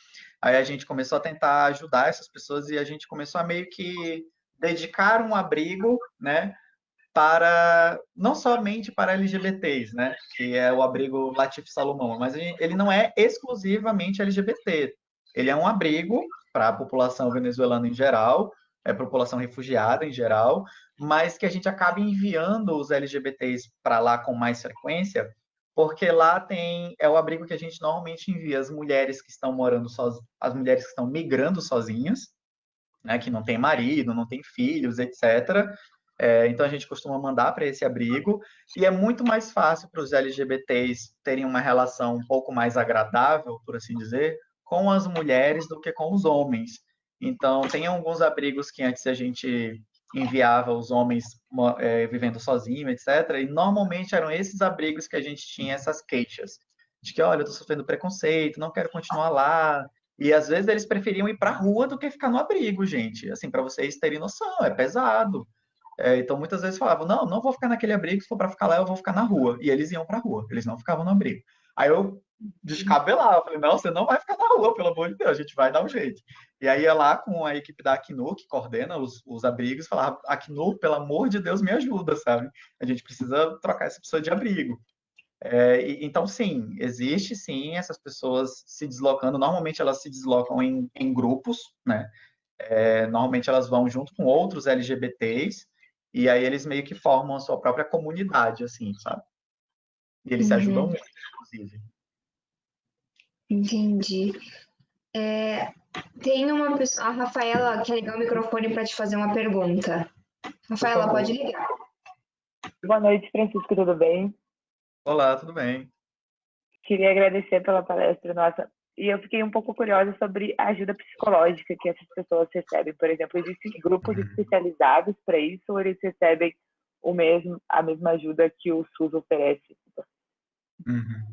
Aí a gente começou a tentar ajudar essas pessoas e a gente começou a meio que dedicar um abrigo, né, para não somente para LGBTs, né, que é o abrigo Latif Salomão, mas ele não é exclusivamente LGBT. Ele é um abrigo para a população venezuelana em geral, a população refugiada em geral, mas que a gente acaba enviando os LGBTs para lá com mais frequência, porque lá é o abrigo que a gente normalmente envia as mulheres que estão morando sozinhas, as mulheres que estão migrando sozinhas, né, que não tem marido, não tem filhos, etc. Então a gente costuma mandar para esse abrigo e é muito mais fácil para os LGBTs terem uma relação um pouco mais agradável, por assim dizer, com as mulheres do que com os homens. Então tem alguns abrigos que antes a gente enviava os homens vivendo sozinhos, etc. E normalmente eram esses abrigos que a gente tinha essas queixas de que, olha, eu estou sofrendo preconceito, não quero continuar lá, e às vezes eles preferiam ir para a rua do que ficar no abrigo, gente. Assim, para vocês terem noção, é pesado. Então muitas vezes falavam, não, não vou ficar naquele abrigo, se for para ficar lá, eu vou ficar na rua. E eles iam para a rua, eles não ficavam no abrigo. Aí eu descabelava, falei, não, você não vai ficar na rua, pelo amor de Deus, a gente vai dar um jeito. E aí ia lá com a equipe da Acnur, que coordena os abrigos, falava, Acnur, pelo amor de Deus, me ajuda, sabe? A gente precisa trocar essa pessoa de abrigo. Então, sim, existe sim essas pessoas se deslocando. Normalmente elas se deslocam em grupos, né? Normalmente elas vão junto com outros LGBTs, e aí eles meio que formam a sua própria comunidade, assim, sabe? E eles se ajudam Uhum, muito, inclusive. entendi. Tem uma pessoa, a Rafaela quer ligar o microfone para te fazer uma pergunta. Por Rafaela, pode favor. ligar. Boa noite, Francisco, tudo bem? Olá, tudo bem? Queria agradecer pela palestra, nossa. E eu fiquei um pouco curiosa sobre a ajuda psicológica que essas pessoas recebem. Por exemplo, existem grupos especializados para isso ou eles recebem a mesma ajuda que o SUS oferece? Uhum.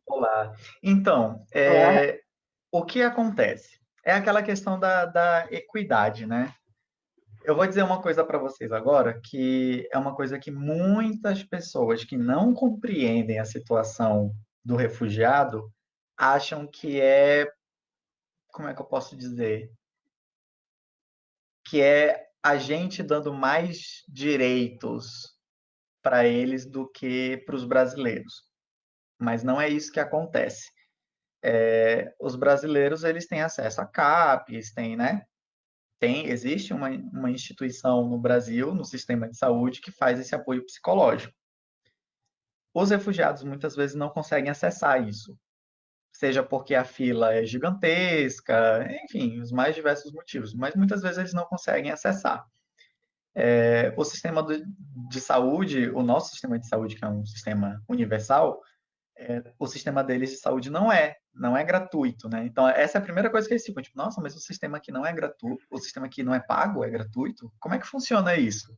Olá. Então, Olá. o que acontece? É aquela questão da equidade, né? Eu vou dizer uma coisa para vocês agora, que é uma coisa que muitas pessoas que não compreendem a situação do refugiado acham que como é que eu posso dizer? Que é a gente dando mais direitos para eles do que para os brasileiros. Mas não é isso que acontece. Os brasileiros eles têm acesso a CAPES, né? Existe uma instituição no Brasil, no sistema de saúde, que faz esse apoio psicológico. Os refugiados muitas vezes não conseguem acessar isso, seja porque a fila é gigantesca, enfim, os mais diversos motivos, mas muitas vezes eles não conseguem acessar. O sistema de saúde, o nosso sistema de saúde, que é um sistema universal, o sistema deles de saúde não é gratuito, né? Então, essa é a primeira coisa que eles ficam, tipo, nossa, mas o sistema aqui não é gratuito, o sistema aqui não é pago, é gratuito? Como é que funciona isso?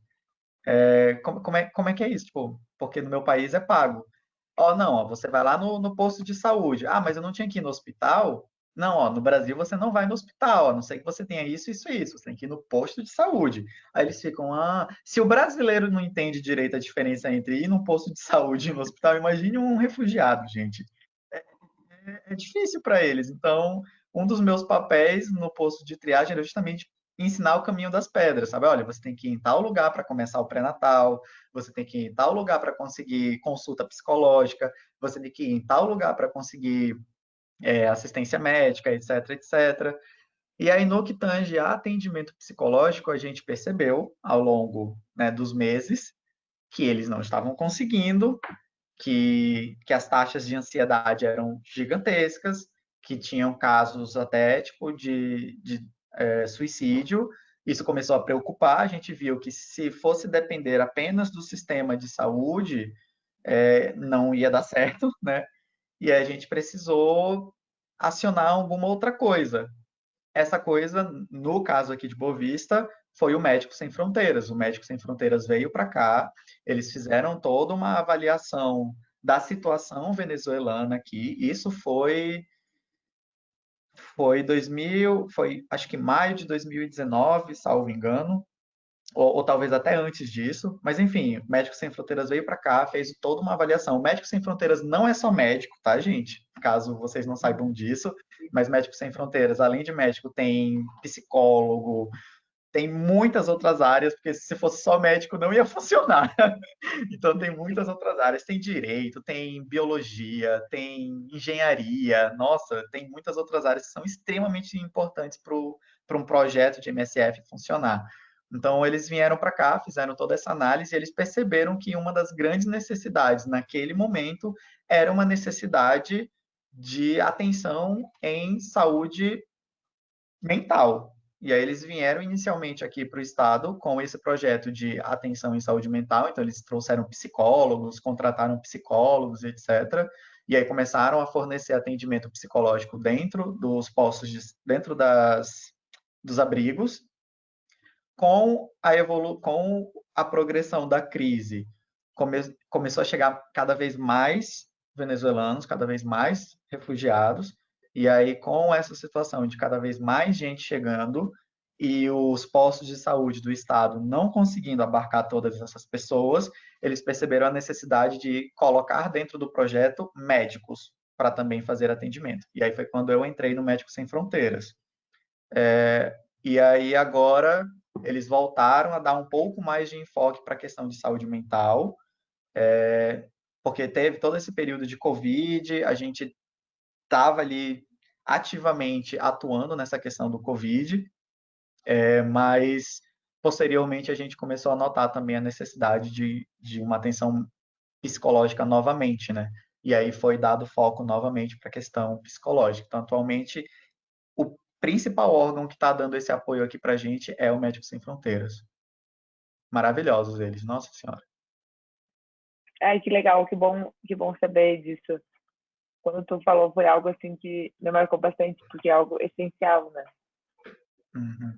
Como é que é isso? Tipo, porque no meu país é pago. Ó, não, ó, você vai lá no posto de saúde. Ah, mas eu não tinha que ir no hospital? Não, ó, no Brasil você não vai no hospital, a não ser que você tenha isso, isso e isso. Você tem que ir no posto de saúde. Aí eles ficam, se o brasileiro não entende direito a diferença entre ir no posto de saúde e no hospital, imagine um refugiado, gente. É difícil para eles. Então, um dos meus papéis no posto de triagem era justamente ensinar o caminho das pedras, sabe? Olha, você tem que ir em tal lugar para começar o pré-natal, você tem que ir em tal lugar para conseguir consulta psicológica, você tem que ir em tal lugar para conseguir assistência médica, etc, etc. E aí, no que tange a atendimento psicológico, a gente percebeu, ao longo, né, dos meses, que eles não estavam conseguindo, que as taxas de ansiedade eram gigantescas, que tinham casos até tipo de suicídio. Isso começou a preocupar. A gente viu que se fosse depender apenas do sistema de saúde, não ia dar certo, né? E a gente precisou acionar alguma outra coisa. Essa coisa, no caso aqui de Boa Vista, foi o Médicos Sem Fronteiras. O Médicos Sem Fronteiras veio para cá, eles fizeram toda uma avaliação da situação venezuelana aqui. Isso foi acho que maio de 2019, salvo engano, ou talvez até antes disso. Mas enfim, o Médicos Sem Fronteiras veio para cá, fez toda uma avaliação. O Médicos Sem Fronteiras não é só médico, tá, gente? Caso vocês não saibam disso, mas Médicos Sem Fronteiras, além de médico, tem psicólogo, tem muitas outras áreas, porque se fosse só médico não ia funcionar. Então tem muitas outras áreas, tem direito, tem biologia, tem engenharia, nossa, tem muitas outras áreas que são extremamente importantes para um projeto de MSF funcionar. Então eles vieram para cá, fizeram toda essa análise e eles perceberam que uma das grandes necessidades naquele momento era uma necessidade de atenção em saúde mental. E aí eles vieram inicialmente aqui para o estado com esse projeto de atenção em saúde mental. Então eles trouxeram psicólogos, contrataram psicólogos, etc. E aí começaram a fornecer atendimento psicológico dentro dos postos, dentro dos abrigos. Com a progressão da crise, começou a chegar cada vez mais venezuelanos, cada vez mais refugiados, e aí com essa situação de cada vez mais gente chegando e os postos de saúde do estado não conseguindo abarcar todas essas pessoas, eles perceberam a necessidade de colocar dentro do projeto médicos para também fazer atendimento. E aí foi quando eu entrei no Médicos Sem Fronteiras. E aí agora eles voltaram a dar um pouco mais de enfoque para a questão de saúde mental, porque teve todo esse período de Covid, a gente estava ali ativamente atuando nessa questão do Covid, mas posteriormente a gente começou a notar também a necessidade de uma atenção psicológica novamente, né? E aí foi dado foco novamente para a questão psicológica. Então, atualmente, o principal órgão que está dando esse apoio aqui para a gente é o Médicos Sem Fronteiras. Maravilhosos eles, nossa senhora. Ai, que legal, que bom saber disso. Quando tu falou, foi algo assim que me marcou bastante, porque é algo essencial, né? Uhum.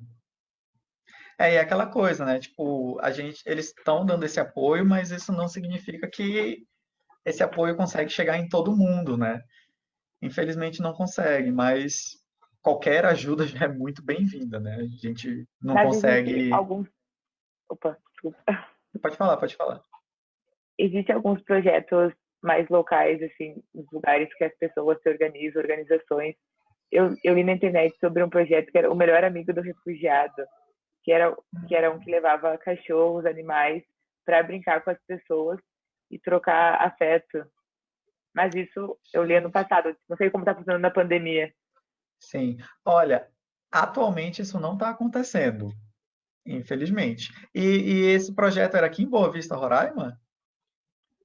E aquela coisa, né? Tipo, eles estão dando esse apoio, mas isso não significa que esse apoio consegue chegar em todo mundo, né? Infelizmente não consegue, mas qualquer ajuda já é muito bem-vinda, né? A gente não Mas existe consegue. alguns. Opa, desculpa. Pode falar, pode falar. Existem alguns projetos mais locais, assim, nos lugares que as pessoas se organizam, organizações. Eu li na internet sobre um projeto que era o melhor amigo do refugiado, que era um que levava cachorros, animais, para brincar com as pessoas e trocar afeto. Mas isso eu li ano passado, não sei como está funcionando na pandemia. Sim. Olha, atualmente isso não está acontecendo, infelizmente. E esse projeto era aqui em Boa Vista, Roraima?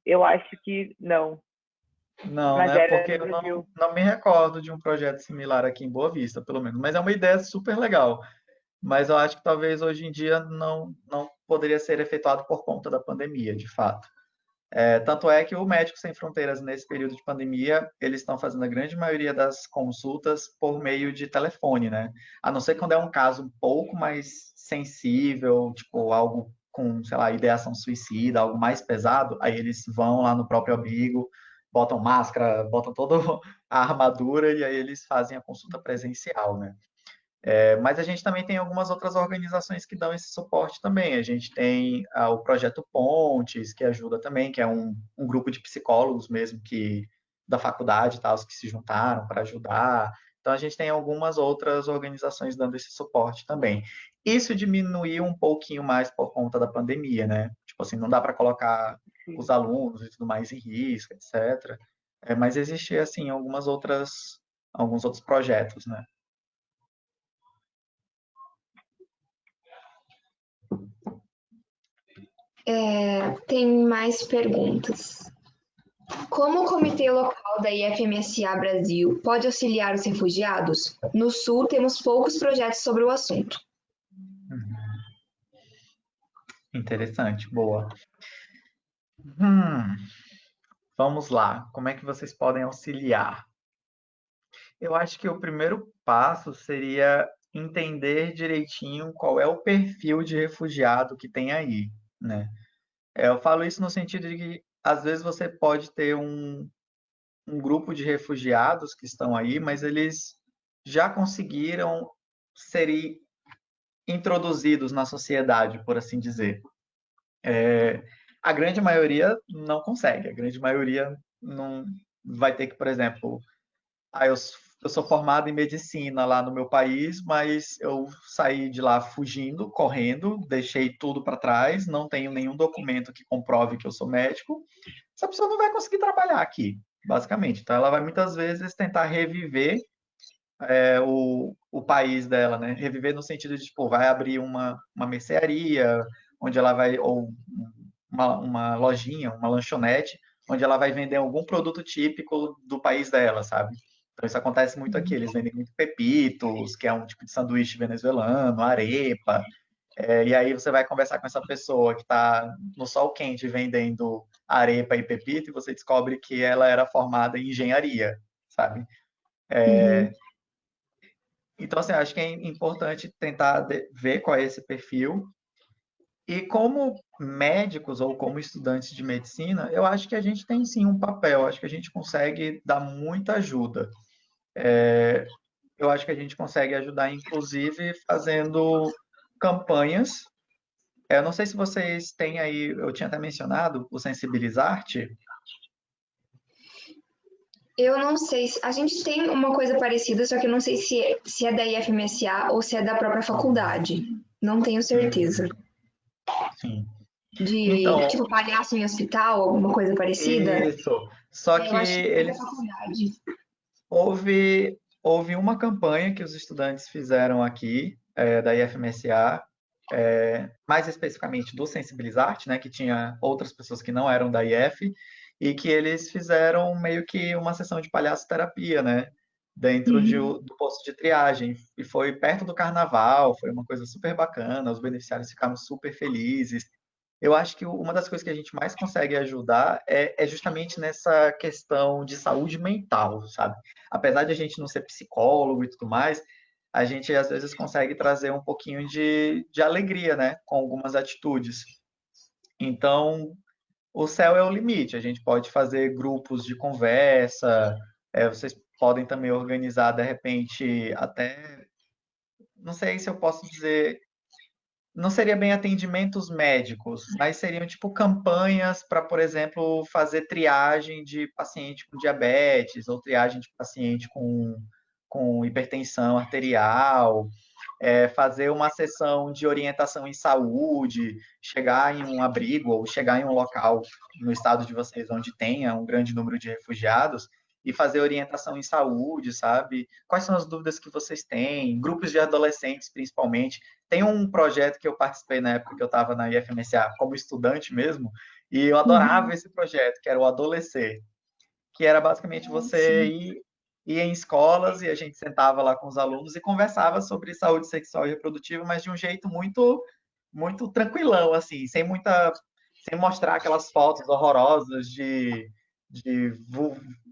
Eu acho que não, Não, mas né? era Porque no eu não, Brasil. não me recordo de um projeto similar aqui em Boa Vista, pelo menos. Mas é uma ideia super legal. Mas eu acho que talvez hoje em dia não poderia ser efetuado por conta da pandemia, de fato. Tanto é que o Médicos Sem Fronteiras, nesse período de pandemia, eles estão fazendo a grande maioria das consultas por meio de telefone, né? A não ser quando é um caso um pouco mais sensível, tipo algo com, sei lá, ideação suicida, algo mais pesado, aí eles vão lá no próprio abrigo, botam máscara, botam toda a armadura e aí eles fazem a consulta presencial, né? Mas a gente também tem algumas outras organizações que dão esse suporte também. A gente tem o Projeto Pontes, que ajuda também, que é um grupo de psicólogos mesmo que da faculdade e tal, que se juntaram para ajudar. Então a gente tem algumas outras organizações dando esse suporte também. Isso diminuiu um pouquinho mais por conta da pandemia, né? Tipo assim, não dá para colocar os Sim. alunos e tudo mais em risco, etc. Mas existia assim alguns outros projetos, né? Tem mais perguntas. Como o Comitê Local da IFMSA Brasil pode auxiliar os refugiados? No Sul, temos poucos projetos sobre o assunto. Interessante, boa. Hum, vamos lá. Como é que vocês podem auxiliar? Eu acho que o primeiro passo seria entender direitinho qual é o perfil de refugiado que tem aí, né? Eu falo isso no sentido de que às vezes você pode ter um grupo de refugiados que estão aí, mas eles já conseguiram ser introduzidos na sociedade, por assim dizer. A grande maioria não consegue, a grande maioria não vai ter que, por exemplo, eu sou formado em medicina lá no meu país, mas eu saí de lá fugindo, correndo, deixei tudo para trás, não tenho nenhum documento que comprove que eu sou médico. Essa pessoa não vai conseguir trabalhar aqui, basicamente. Então, ela vai muitas vezes tentar reviver o país dela, né? Reviver no sentido de, tipo, vai abrir uma mercearia, onde ela vai, ou uma lojinha, uma lanchonete, onde ela vai vender algum produto típico do país dela, sabe? Então isso acontece muito aqui. Eles vendem muito pepitos, que é um tipo de sanduíche venezuelano, arepa. E aí você vai conversar com essa pessoa que está no sol quente vendendo arepa e pepito e você descobre que ela era formada em engenharia, sabe? Uhum. Então, assim, acho que é importante tentar ver qual é esse perfil. E como médicos ou como estudantes de medicina, eu acho que a gente tem sim um papel, acho que a gente consegue dar muita ajuda. Eu acho que a gente consegue ajudar, inclusive, fazendo campanhas. Eu não sei se vocês têm aí, eu tinha até mencionado, o Sensibilizarte. Eu não sei se a gente tem uma coisa parecida, só que eu não sei se é da IFMSA ou se é da própria faculdade. Não tenho certeza. Sim. De, Então, tipo, palhaço em hospital, alguma coisa parecida. isso. Só É, eu que acho que é da eles faculdade. houve uma campanha que os estudantes fizeram aqui, da IFMSA, mais especificamente do Sensibilizarte, né, que tinha outras pessoas que não eram da IF, e que eles fizeram meio que uma sessão de palhaço-terapia, né, dentro do posto de triagem. E foi perto do carnaval, foi uma coisa super bacana, os beneficiários ficaram super felizes. Eu acho que uma das coisas que a gente mais consegue ajudar é justamente nessa questão de saúde mental, sabe? Apesar de a gente não ser psicólogo e tudo mais, a gente às vezes consegue trazer um pouquinho de alegria, né? Com algumas atitudes. Então, o céu é o limite. A gente pode fazer grupos de conversa, vocês podem também organizar, de repente, até. Não sei se eu posso dizer, não seria bem atendimentos médicos, mas seriam tipo campanhas para, por exemplo, fazer triagem de paciente com diabetes ou triagem de paciente com hipertensão arterial, fazer uma sessão de orientação em saúde, chegar em um abrigo ou chegar em um local no estado de vocês onde tenha um grande número de refugiados e fazer orientação em saúde, sabe? Quais são as dúvidas que vocês têm? Grupos de adolescentes, principalmente. Tem um projeto que eu participei na época que eu estava na IFMSA como estudante mesmo, e eu adorava esse projeto, que era o Adolescer, que era basicamente você Sim. ir em escolas e a gente sentava lá com os alunos e conversava sobre saúde sexual e reprodutiva, mas de um jeito muito tranquilão, assim, sem mostrar aquelas fotos horrorosas de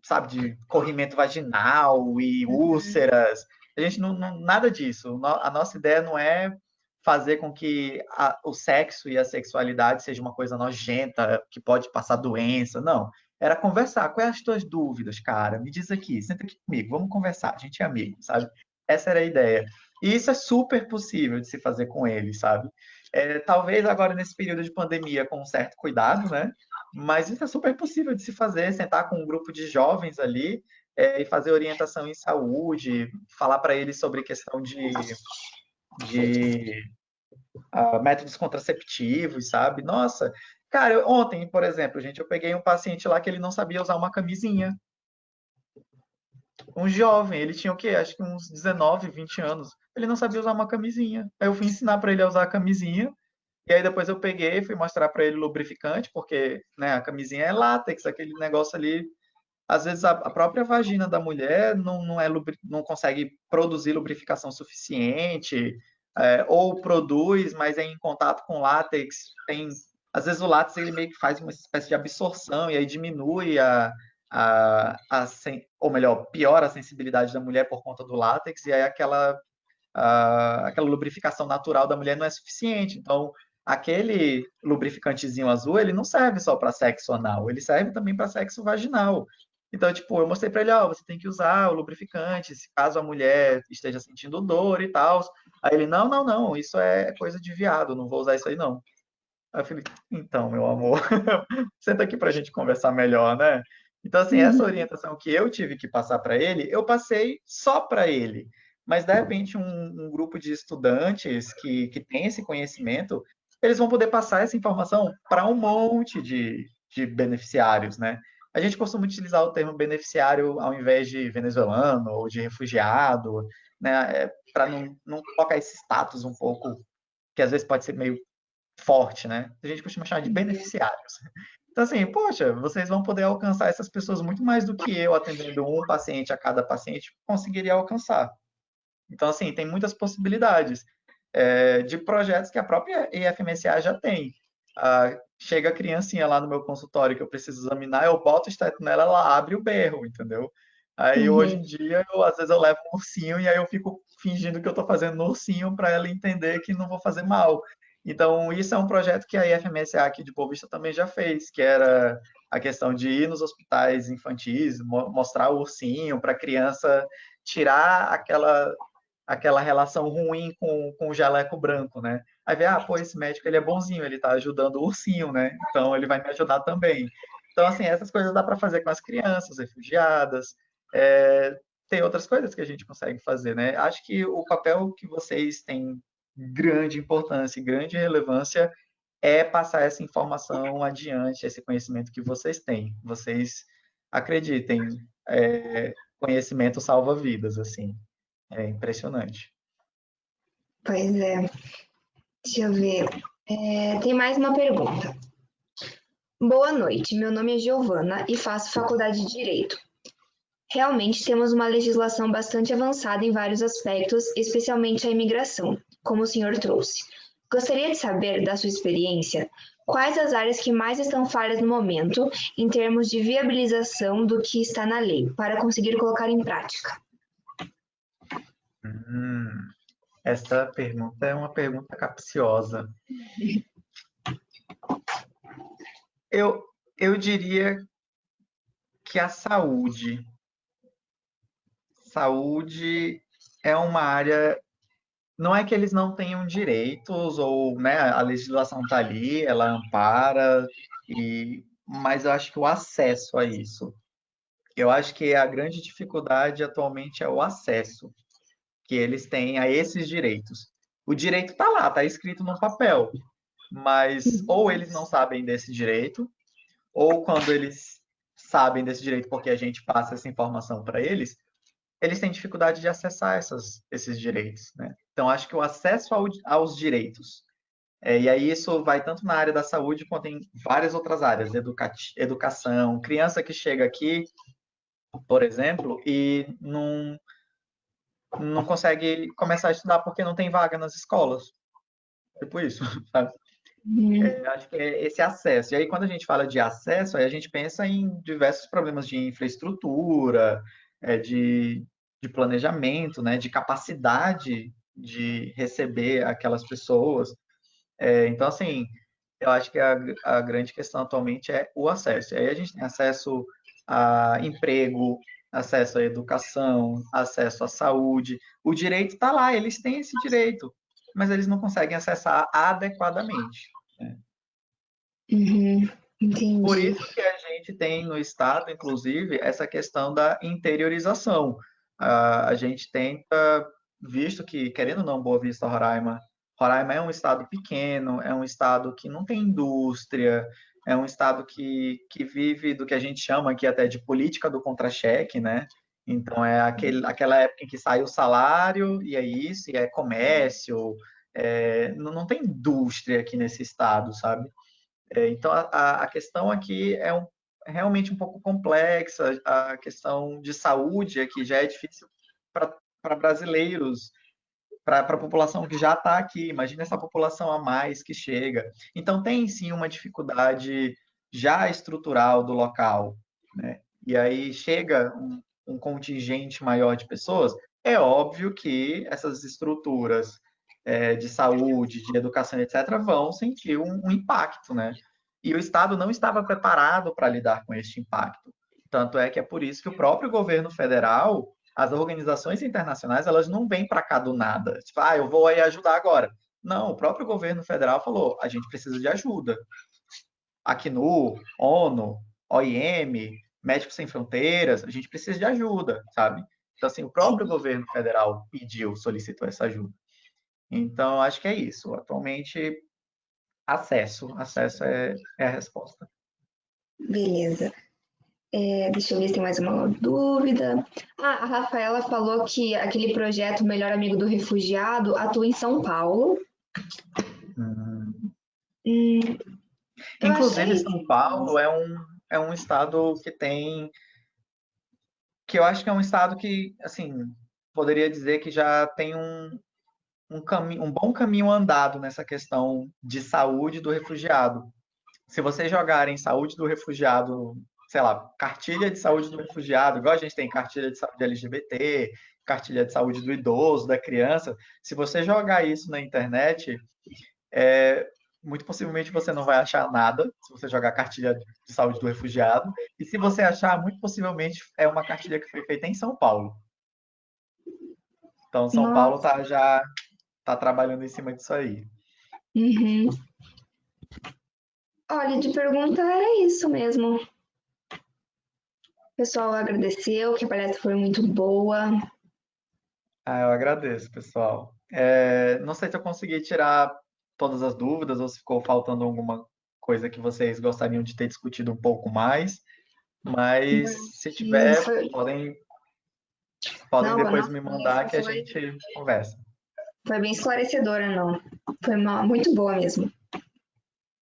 sabe, de corrimento vaginal e úlceras. A gente nada disso. A nossa ideia não é fazer com que o sexo e a sexualidade seja uma coisa nojenta, que pode passar doença, não. Era conversar. Quais as tuas dúvidas, cara? Me diz aqui, senta aqui comigo, vamos conversar. A gente é amigo, sabe? Essa era a ideia. E isso é super possível de se fazer com eles, sabe? Talvez agora nesse período de pandemia com um certo cuidado, né? Mas isso é super possível de se fazer, sentar com um grupo de jovens ali, e fazer orientação em saúde, falar para eles sobre questão de métodos contraceptivos, sabe? Nossa, cara, ontem, por exemplo, gente, eu peguei um paciente lá que ele não sabia usar uma camisinha. Um jovem, ele tinha o quê? Acho que uns 19, 20 anos. Ele não sabia usar uma camisinha. Aí eu fui ensinar para ele a usar a camisinha. E aí depois eu peguei e fui mostrar para ele o lubrificante, porque, né, a camisinha é látex, aquele negócio ali. Às vezes a própria vagina da mulher não consegue produzir lubrificação suficiente, ou produz, mas é em contato com látex. Às vezes o látex ele meio que faz uma espécie de absorção e aí diminui ou melhor, piora a sensibilidade da mulher por conta do látex, e aí aquela lubrificação natural da mulher não é suficiente. Então, aquele lubrificantezinho azul, ele não serve só para sexo anal, ele serve também para sexo vaginal. Então, tipo, eu mostrei para ele, ó, você tem que usar o lubrificante, se caso a mulher esteja sentindo dor e tal. Aí ele, não, não, não, isso é coisa de viado, não vou usar isso aí não. Aí eu falei, então, meu amor, senta aqui para a gente conversar melhor, né? Então, assim, essa Uhum. orientação que eu tive que passar para ele, eu passei só para ele. Mas, de repente, um grupo de estudantes que tem esse conhecimento, eles vão poder passar essa informação para um monte de beneficiários, né? A gente costuma utilizar o termo beneficiário ao invés de venezuelano ou de refugiado, né? Para não colocar esse status um pouco, que às vezes pode ser meio forte, né? A gente costuma chamar de beneficiários. Então, assim, poxa, vocês vão poder alcançar essas pessoas muito mais do que eu, atendendo um paciente a cada paciente, conseguiria alcançar. Então, assim, tem muitas possibilidades de projetos que a própria IFMSA já tem. Chega a criancinha lá no meu consultório que eu preciso examinar, eu boto o esteto nela, ela abre o berro, entendeu? Aí, hoje em Uhum. dia, às vezes eu levo um ursinho e aí eu fico fingindo que eu estou fazendo no ursinho para ela entender que não vou fazer mal. Então, isso é um projeto que a IFMSA aqui de Boa Vista também já fez, que era a questão de ir nos hospitais infantis, mostrar o ursinho para a criança tirar aquela relação ruim com o jaleco branco, né? Aí vê, pô, esse médico ele é bonzinho, ele tá ajudando o ursinho, né? Então ele vai me ajudar também. Então, assim, essas coisas dá para fazer com as crianças refugiadas. Tem outras coisas que a gente consegue fazer, né? Acho que o papel que vocês têm grande importância e grande relevância é passar essa informação adiante, esse conhecimento que vocês têm. Vocês acreditem, conhecimento salva vidas, assim. É impressionante. Pois é. Deixa eu ver. Tem mais uma pergunta. Boa noite, meu nome é Giovana e faço faculdade de Direito. Realmente temos uma legislação bastante avançada em vários aspectos, especialmente a imigração, como o senhor trouxe. Gostaria de saber, da sua experiência, quais as áreas que mais estão falhas no momento, em termos de viabilização do que está na lei, para conseguir colocar em prática? Essa pergunta é uma pergunta capciosa. Eu diria que a saúde é uma área. Não é que eles não tenham direitos, ou, né, a legislação está ali, ela ampara, mas eu acho que o acesso a isso. Eu acho que a grande dificuldade atualmente é o acesso que eles têm a esses direitos. O direito está lá, está escrito no papel, mas ou eles não sabem desse direito, ou quando eles sabem desse direito porque a gente passa essa informação para eles têm dificuldade de acessar esses direitos, né? Então, acho que o acesso aos direitos, e aí isso vai tanto na área da saúde quanto em várias outras áreas, educação, criança que chega aqui, por exemplo, e não consegue começar a estudar porque não tem vaga nas escolas. Tipo isso, sabe? Acho que é esse acesso. E aí, quando a gente fala de acesso, aí a gente pensa em diversos problemas de infraestrutura, de planejamento, né, de capacidade de receber aquelas pessoas. Então, assim, eu acho que a grande questão atualmente é o acesso. E aí a gente tem acesso a emprego, acesso à educação, acesso à saúde. O direito está lá, eles têm esse direito, mas eles não conseguem acessar adequadamente. Uhum, Por entendi. isso que a gente tem no Estado, inclusive, essa questão da interiorização. A gente tenta, visto que, querendo ou não, Boa Vista, Roraima é um estado pequeno, é um estado que não tem indústria, é um estado que vive do que a gente chama aqui até de política do contra-cheque, né? Então, é aquela época em que sai o salário, e é isso, e é comércio, não tem indústria aqui nesse estado, sabe? Então, a questão aqui realmente um pouco complexa. A questão de saúde aqui já é difícil para brasileiros, para a população que já está aqui. Imagina essa população a mais que chega. Então, tem sim uma dificuldade já estrutural do local, né? E aí chega um contingente maior de pessoas. É óbvio que essas estruturas de saúde, de educação, etc., vão sentir um impacto, né? E o Estado não estava preparado para lidar com este impacto. Tanto é que é por isso que o próprio governo federal, as organizações internacionais, elas não vêm para cá do nada. Tipo, eu vou aí ajudar agora. Não, o próprio governo federal falou, a gente precisa de ajuda. Acnu, ONU, OIM, Médicos Sem Fronteiras, a gente precisa de ajuda, sabe? Então, assim, o próprio governo federal solicitou essa ajuda. Então, acho que é isso. Atualmente, acesso é a resposta. Beleza. Deixa eu ver se tem mais uma dúvida. A Rafaela falou que aquele projeto Melhor Amigo do Refugiado atua em São Paulo. Inclusive, São Paulo é um estado que eu acho que é um estado que, assim, poderia dizer que já tem um bom caminho andado nessa questão de saúde do refugiado. Se vocês jogarem saúde do refugiado, sei lá, cartilha de saúde do refugiado, igual a gente tem cartilha de saúde LGBT, cartilha de saúde do idoso, da criança, se você jogar isso na internet, muito possivelmente você não vai achar nada, se você jogar cartilha de saúde do refugiado, e se você achar, muito possivelmente é uma cartilha que foi feita em São Paulo. Então, São Paulo já está trabalhando em cima disso aí. Uhum. Olha, de pergunta era isso mesmo. O pessoal agradeceu, que a palestra foi muito boa. Eu agradeço, pessoal. Não sei se eu consegui tirar todas as dúvidas ou se ficou faltando alguma coisa que vocês gostariam de ter discutido um pouco mais, mas se E tiver, podem não, a depois nossa me mandar palestra que a gente conversa. foi bem esclarecedora, não. Foi muito boa mesmo.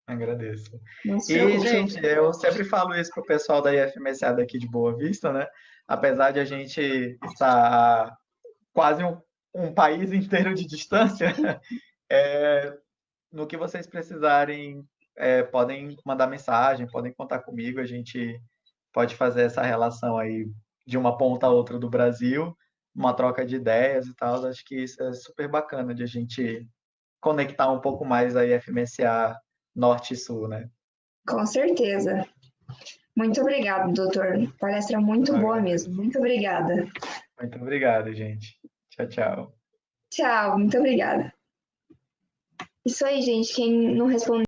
Agradeço. Não se E, preocupe. gente, eu sempre falo isso pro pessoal da IFMSA daqui de Boa Vista, né? Apesar de a gente estar a quase um país inteiro de distância, no que vocês precisarem, podem mandar mensagem, podem contar comigo, a gente pode fazer essa relação aí de uma ponta a outra do Brasil, uma troca de ideias e tal. Acho que isso é super bacana de a gente conectar um pouco mais a IFMSA Norte e Sul, né? Com certeza. Muito obrigada, doutor. Palestra muito Eu boa agradeço. mesmo. Muito obrigada. Muito obrigado, gente. Tchau, tchau. Tchau, muito obrigada. Isso aí, gente. Quem não respondeu